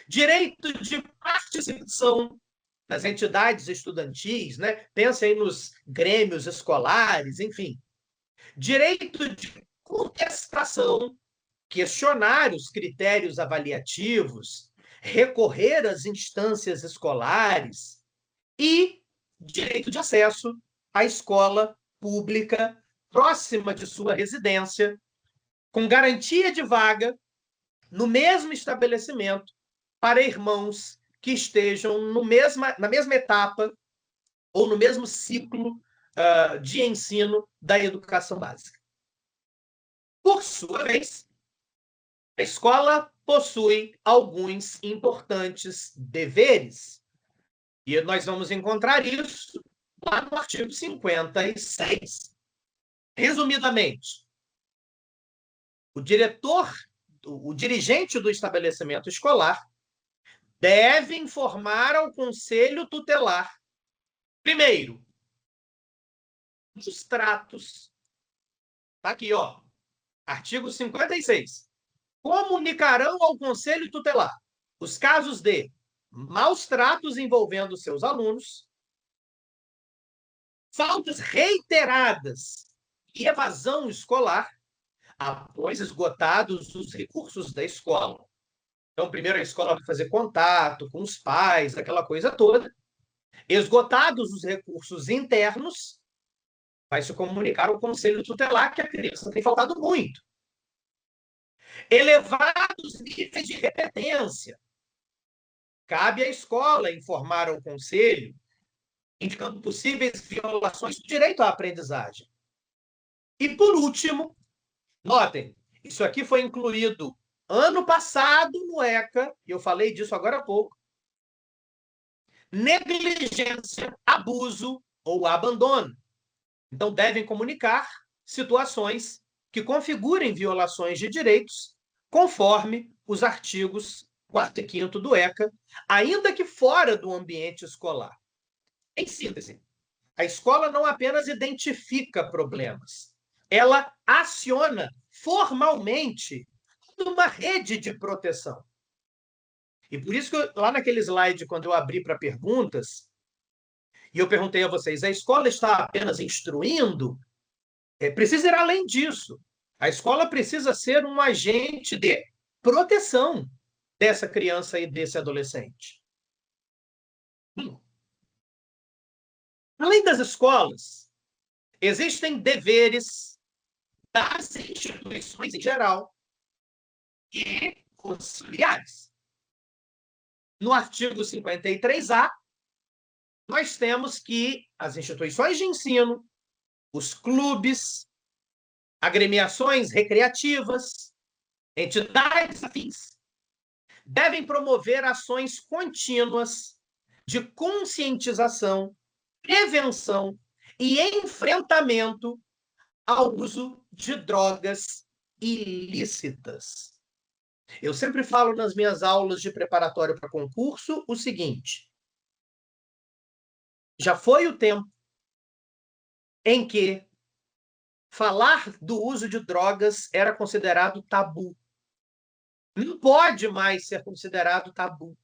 direito de participação nas entidades estudantis, né? Pensa aí nos grêmios escolares, enfim. Direito de contestação, questionar os critérios avaliativos, recorrer às instâncias escolares e direito de acesso à escola pública próxima de sua residência, com garantia de vaga no mesmo estabelecimento para irmãos que estejam na mesma etapa ou no mesmo ciclo de ensino da educação básica. Por sua vez, a escola possui alguns importantes deveres, e nós vamos encontrar isso lá no artigo 56. Resumidamente, o dirigente do estabelecimento escolar deve informar ao conselho tutelar, primeiro, os tratos. Está aqui, ó, artigo 56. Comunicarão ao conselho tutelar os casos de maus tratos envolvendo seus alunos, faltas reiteradas e evasão escolar, após esgotados os recursos da escola. Então, primeiro a escola vai fazer contato com os pais, aquela coisa toda. Esgotados os recursos internos, vai se comunicar ao conselho tutelar que a criança tem faltado muito. Elevados níveis de repetência. Cabe à escola informar ao conselho, indicando possíveis violações do direito à aprendizagem. E, por último, notem, isso aqui foi incluído ano passado no ECA, e eu falei disso agora há pouco. Negligência, abuso ou abandono. Então, devem comunicar situações que configurem violações de direitos, conforme os artigos 4º e 5º do ECA, ainda que fora do ambiente escolar. Em síntese, a escola não apenas identifica problemas, ela aciona formalmente uma rede de proteção. E por isso que lá naquele slide, quando eu abri para perguntas, e eu perguntei a vocês, a escola está apenas instruindo? Precisa ir além disso. A escola precisa ser um agente de proteção dessa criança e desse adolescente. Além das escolas, existem deveres das instituições em geral e conciliares. No artigo 53A, nós temos que as instituições de ensino, os clubes, agremiações recreativas, entidades afins, devem promover ações contínuas de conscientização, prevenção e enfrentamento ao uso de drogas ilícitas. Eu sempre falo nas minhas aulas de preparatório para concurso o seguinte: já foi o tempo em que falar do uso de drogas era considerado tabu. Não pode mais ser considerado tabu.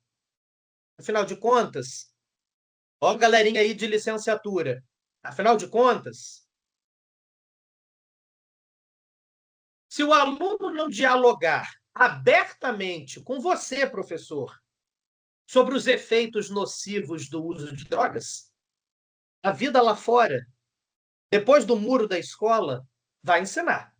Afinal de contas, ó, galerinha aí de licenciatura, afinal de contas, se o aluno não dialogar abertamente com você, professor, sobre os efeitos nocivos do uso de drogas, a vida lá fora, depois do muro da escola, vai ensinar.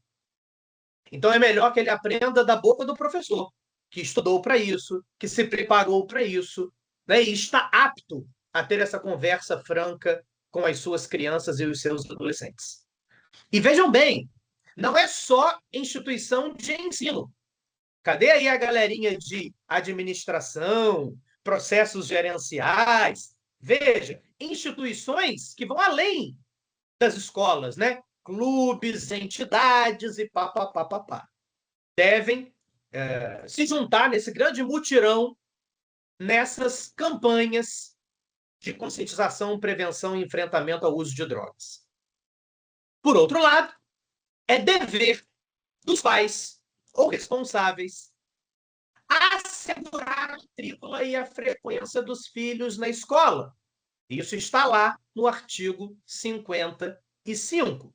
Então é melhor que ele aprenda da boca do professor, que estudou para isso, que se preparou para isso, né, e está apto a ter essa conversa franca com as suas crianças e os seus adolescentes. E vejam bem, não é só instituição de ensino. Cadê aí a galerinha de administração, processos gerenciais? Veja, instituições que vão além das escolas, né? Clubes, entidades e pá. Devem se juntar nesse grande mutirão, nessas campanhas de conscientização, prevenção e enfrentamento ao uso de drogas. Por outro lado, é dever dos pais ou responsáveis assegurar a matrícula e a frequência dos filhos na escola. Isso está lá no artigo 55.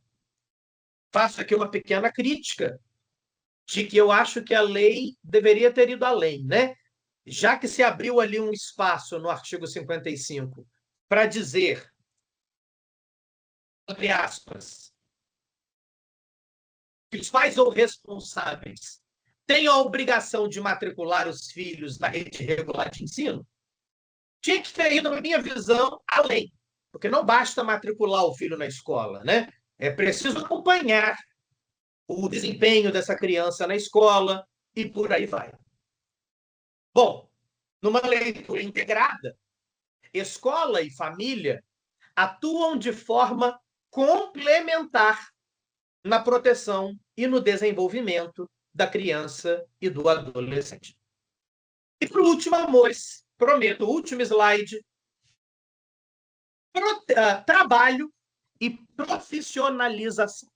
Faço aqui uma pequena crítica de que eu acho que a lei deveria ter ido além, né? Já que se abriu ali um espaço no artigo 55 para dizer, abre aspas, que os pais ou responsáveis têm a obrigação de matricular os filhos na rede regular de ensino, tinha que ter ido, na minha visão, além. Porque não basta matricular o filho na escola, né? É preciso acompanhar o desempenho dessa criança na escola e por aí vai. Bom, numa leitura integrada, escola e família atuam de forma complementar na proteção e no desenvolvimento da criança e do adolescente. E por último, amores, prometo, o último slide, trabalho e profissionalização.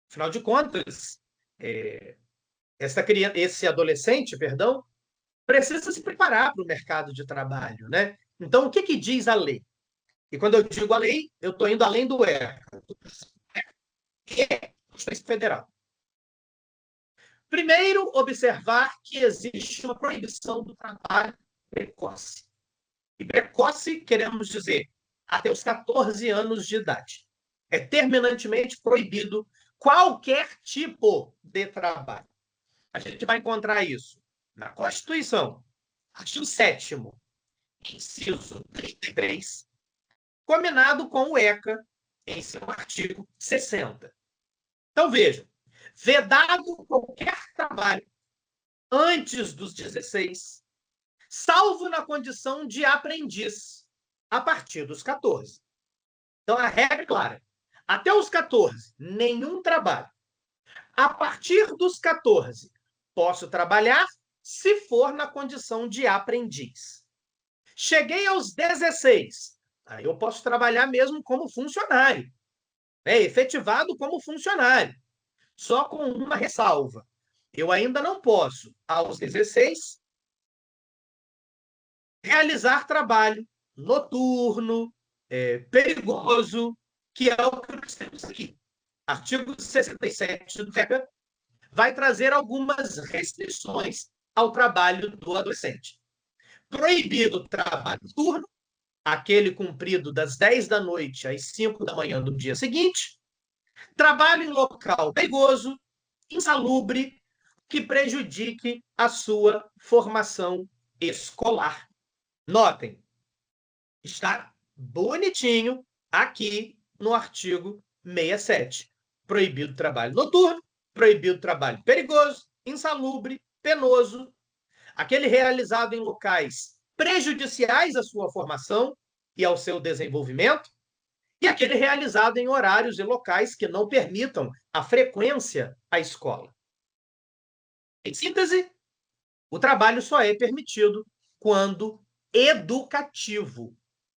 Afinal de contas, esse adolescente, perdão, precisa se preparar para o mercado de trabalho, né? Então, o que diz a lei? E quando eu digo a lei, eu estou indo além do ECA, que é a Constituição Federal. Primeiro, observar que existe uma proibição do trabalho precoce. E precoce, queremos dizer, até os 14 anos de idade. É terminantemente proibido qualquer tipo de trabalho. A gente vai encontrar isso na Constituição, artigo 7º, inciso 33, combinado com o ECA, em seu artigo 60. Então, vejam, vedado qualquer trabalho antes dos 16, salvo na condição de aprendiz, a partir dos 14. Então, a regra é clara. Até os 14, nenhum trabalho. A partir dos 14, posso trabalhar se for na condição de aprendiz. Cheguei aos 16, aí eu posso trabalhar mesmo como funcionário, efetivado como funcionário, só com uma ressalva. Eu ainda não posso, aos 16, realizar trabalho noturno, perigoso, que é o que nós temos aqui. Artigo 67 do FECA vai trazer algumas restrições ao trabalho do adolescente. Proibido o trabalho noturno, aquele cumprido das 10 da noite às 5 da manhã do dia seguinte. Trabalho em local perigoso, insalubre, que prejudique a sua formação escolar. Notem, está bonitinho aqui no artigo 67. Proibido o trabalho noturno, proibido o trabalho perigoso, insalubre, penoso, aquele realizado em locais prejudiciais à sua formação e ao seu desenvolvimento, e aquele realizado em horários e locais que não permitam a frequência à escola. Em síntese, o trabalho só é permitido quando educativo.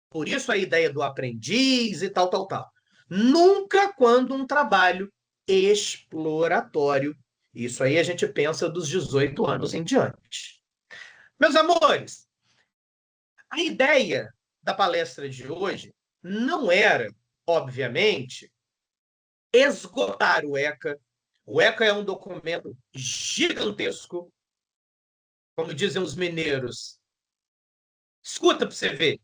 Por isso a ideia do aprendiz e tal. Nunca quando um trabalho exploratório. Isso aí a gente pensa dos 18 anos em diante. Meus amores, a ideia da palestra de hoje não era, obviamente, esgotar o ECA. O ECA é um documento gigantesco. Como dizem os mineiros, escuta para você ver.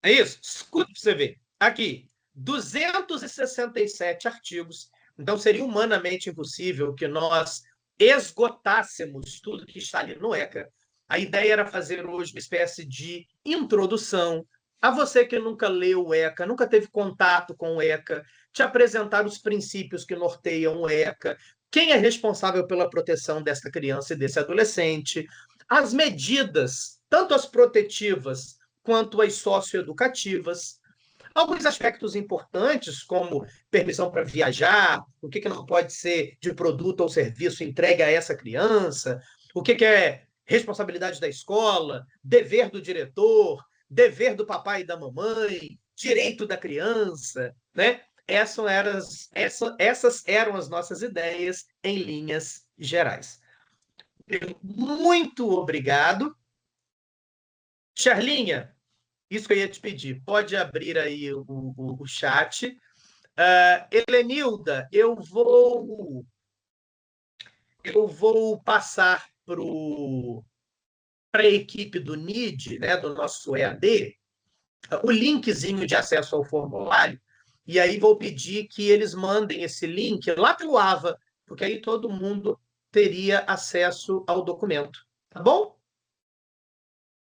É isso? Escuta para você ver. Aqui, 267 artigos. Então, seria humanamente impossível que nós esgotássemos tudo que está ali no ECA. A ideia era fazer hoje uma espécie de introdução a você que nunca leu o ECA, nunca teve contato com o ECA, te apresentar os princípios que norteiam o ECA, quem é responsável pela proteção dessa criança e desse adolescente, as medidas, tanto as protetivas quanto as socioeducativas, alguns aspectos importantes, como permissão para viajar, o que não pode ser de produto ou serviço entregue a essa criança, o que é responsabilidade da escola, dever do diretor, dever do papai e da mamãe, direito da criança, né? Essas eram as nossas ideias em linhas gerais. Muito obrigado. Charlinha, Isso que eu ia te pedir. Pode abrir aí o chat. Helenilda, eu vou passar para a equipe do NID, né, do nosso EAD, o linkzinho de acesso ao formulário, e aí vou pedir que eles mandem esse link lá pelo AVA, porque aí todo mundo teria acesso ao documento. Tá bom?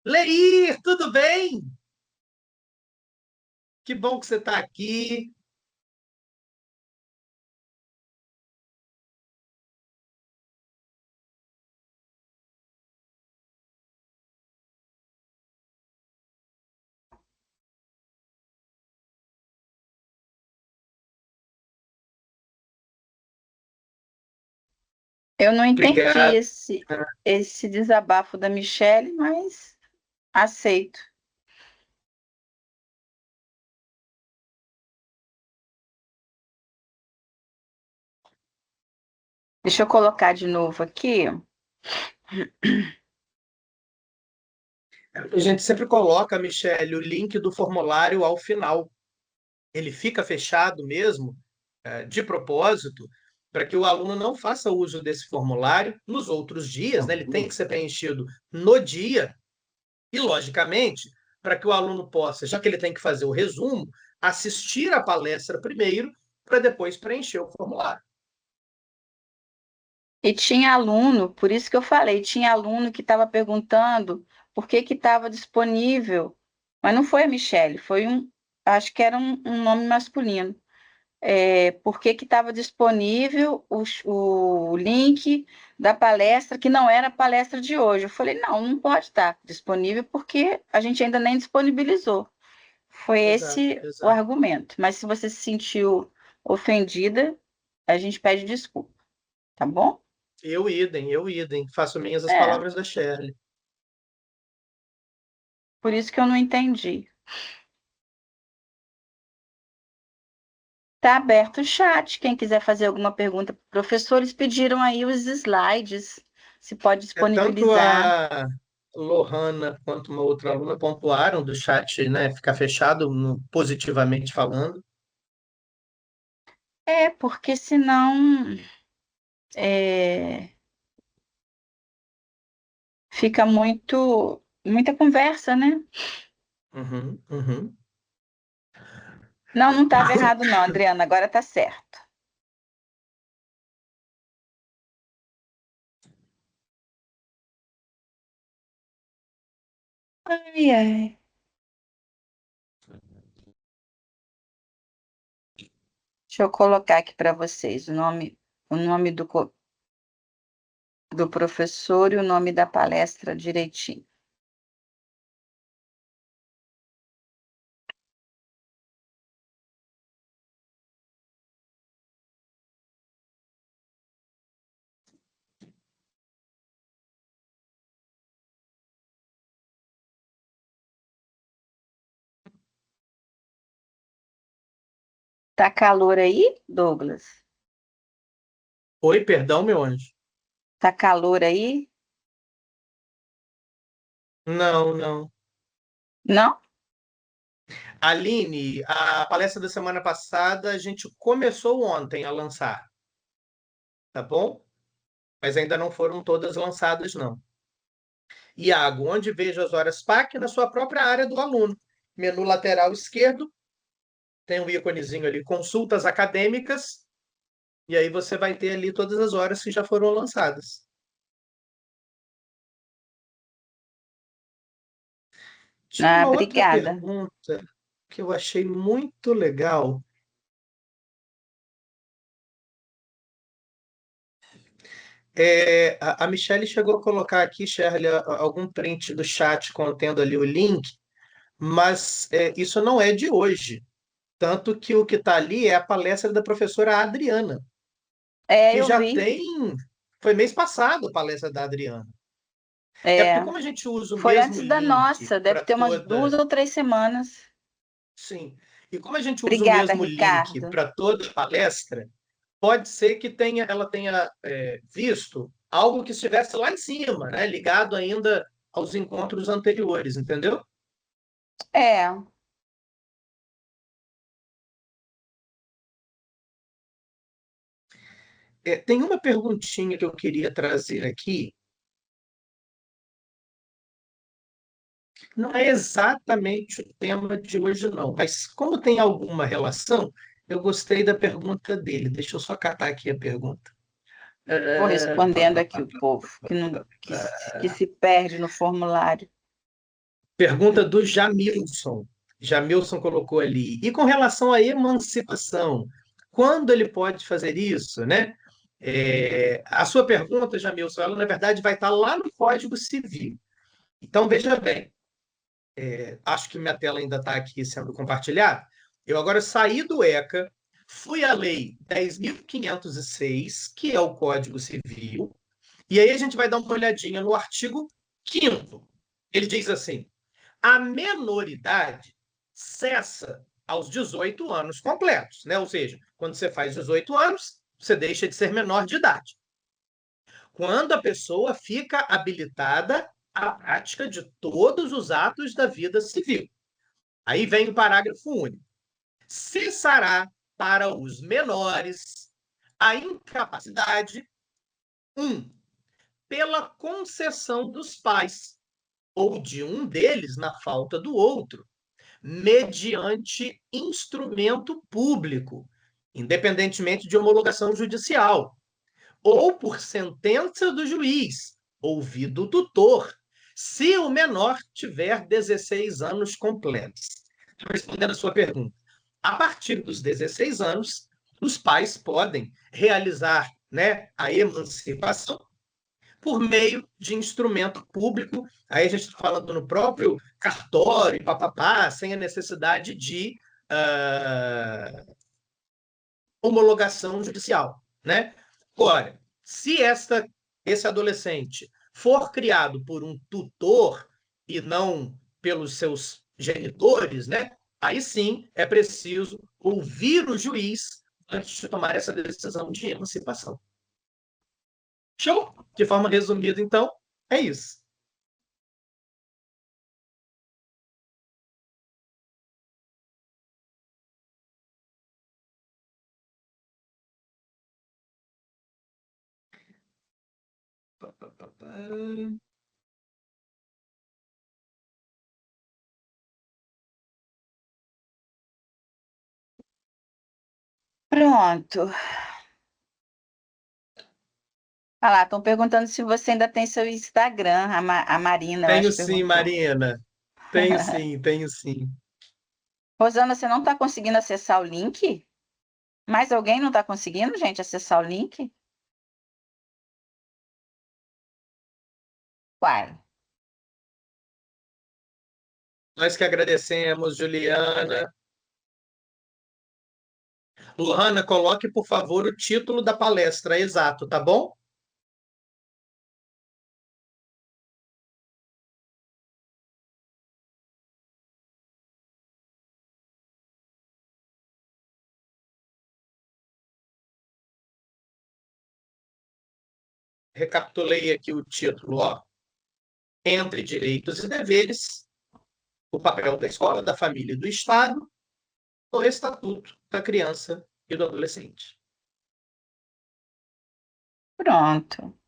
Leir, tudo bem? Que bom que você está aqui. Eu não entendi Obrigado. esse desabafo da Michelle, mas aceito. Deixa eu colocar de novo aqui. A gente sempre coloca, Michele, o link do formulário ao final. Ele fica fechado mesmo, de propósito, para que o aluno não faça uso desse formulário nos outros dias, né? Ele tem que ser preenchido no dia, e, logicamente, para que o aluno possa, já que ele tem que fazer o resumo, assistir a palestra primeiro, para depois preencher o formulário. E tinha aluno, por isso que eu falei, tinha aluno que estava perguntando por que estava disponível, mas não foi a Michelle, foi acho que era um nome masculino. Por que estava disponível o link da palestra, que não era a palestra de hoje. Eu falei, não pode estar disponível porque a gente ainda nem disponibilizou. Foi Exato, esse o exato. argumento. Mas se você se sentiu ofendida, a gente pede desculpa, tá bom? Eu idem. Faço minhas as É, palavras da Shirley. por isso que eu não entendi. Tá aberto o chat. Quem quiser fazer alguma pergunta para o professor, eles pediram aí os slides, se pode Tanto disponibilizar. a Lohana quanto uma outra aluna pontuaram do chat, né, ficar fechado, positivamente falando. Porque senão é, fica muita conversa, né? Uhum, uhum. Não estava errado, não, Adriana, agora tá certo. Ai, ai. Deixa eu colocar aqui para vocês o nome do professor e o nome da palestra direitinho. Tá calor aí, Douglas? Oi, perdão, meu anjo. Tá calor aí? Não, não. Não? Aline, a palestra da semana passada a gente começou ontem a lançar, tá bom? Mas ainda não foram todas lançadas, não. Iago, onde vejo as horas PAC na sua própria área do aluno. Menu lateral esquerdo, tem um íconezinho ali, consultas acadêmicas, e aí você vai ter ali todas as horas que já foram lançadas. Tinha Ah, uma outra obrigada. pergunta que eu achei muito legal. A Michelle chegou a colocar aqui, Shirley, algum print do chat contendo ali o link, mas isso não é de hoje. Tanto que o que está ali é a palestra da professora Adriana, que Eu já vi. tem. Foi mês passado a palestra da Adriana. É porque, É, como a gente usa o foi mesmo antes da link nossa, deve para ter umas toda. 2 ou 3 semanas. Sim. E como a gente usa o Obrigada, mesmo link Ricardo. para toda palestra, pode ser que ela tenha visto algo que estivesse lá em cima, né? Ligado ainda aos encontros anteriores, entendeu? É, Tem uma perguntinha que eu queria trazer aqui. Não é exatamente o tema de hoje, não, mas como tem alguma relação, eu gostei da pergunta dele. Deixa eu só catar aqui a pergunta. vou Pá, respondendo pá, aqui pá, o pá, povo pá, que, não, pá, que pá. se perde no formulário. Pergunta do Jamilson. Jamilson colocou ali. E com relação à emancipação, quando ele pode fazer isso, né? A sua pergunta, Jamilson, ela na verdade vai estar lá no Código Civil. Então, veja bem, acho que minha tela ainda está aqui sendo compartilhada. Eu agora saí do ECA, fui à Lei 10.506, que é o Código Civil, e aí a gente vai dar uma olhadinha no artigo 5º. Ele diz assim: a menoridade cessa aos 18 anos completos, né? Ou seja, quando você faz 18 anos, você deixa de ser menor de idade. Quando a pessoa fica habilitada à prática de todos os atos da vida civil. Aí vem o parágrafo único. Cessará para os menores a incapacidade, pela concessão dos pais, ou de um deles na falta do outro, mediante instrumento público, independentemente de homologação judicial, ou por sentença do juiz, ouvido o tutor, se o menor tiver 16 anos completos. Respondendo a sua pergunta, a partir dos 16 anos, os pais podem realizar, né, a emancipação por meio de instrumento público. Aí a gente está falando no próprio cartório, papapá, sem a necessidade de homologação judicial, né? Agora, se esse adolescente for criado por um tutor e não pelos seus genitores, né? Aí sim é preciso ouvir o juiz antes de tomar essa decisão de emancipação. Show? De forma resumida, então, é isso. Pronto. Ah lá, estão perguntando se você ainda tem seu Instagram. A Marina, eu Tenho acho, sim, perguntou. Marina. Tenho sim, tenho sim. Rosana, você não está conseguindo acessar o link? Mais alguém não está conseguindo, gente, acessar o link? Uai. Nós que agradecemos, Juliana. Lohana, coloque, por favor, o título da palestra exato, tá bom? Recapitulei aqui o título, ó. Entre direitos e deveres, o papel da escola, da família e do Estado, o Estatuto da Criança e do Adolescente. Pronto. Bom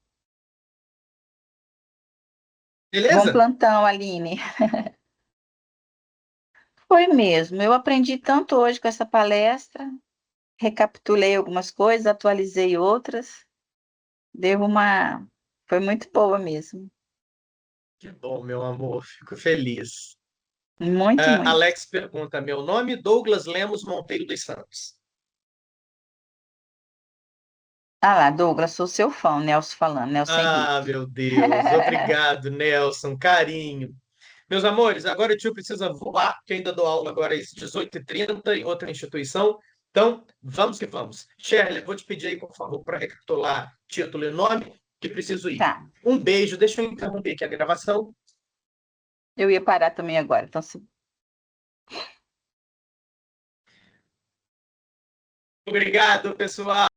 Beleza? plantão, Aline. Foi mesmo. Eu aprendi tanto hoje com essa palestra. Recapitulei algumas coisas, atualizei outras. Deu uma. Foi muito boa mesmo. Que bom, meu amor. Fico feliz. Muito, muito. Alex pergunta: meu nome, Douglas Lemos Monteiro dos Santos. Ah lá, Douglas, sou seu fã, Nelson falando, Nelson Ah, Henrique. meu Deus. Obrigado, Nelson. Carinho. Meus amores, agora o tio precisa voar, que ainda dou aula agora às 18h30 em outra instituição. Então, vamos que vamos. Shirley, vou te pedir aí, por favor, para recapitular título e nome, que preciso ir. Tá, Um beijo, deixa eu interromper aqui a gravação. eu ia parar também agora. Então, Obrigado, pessoal.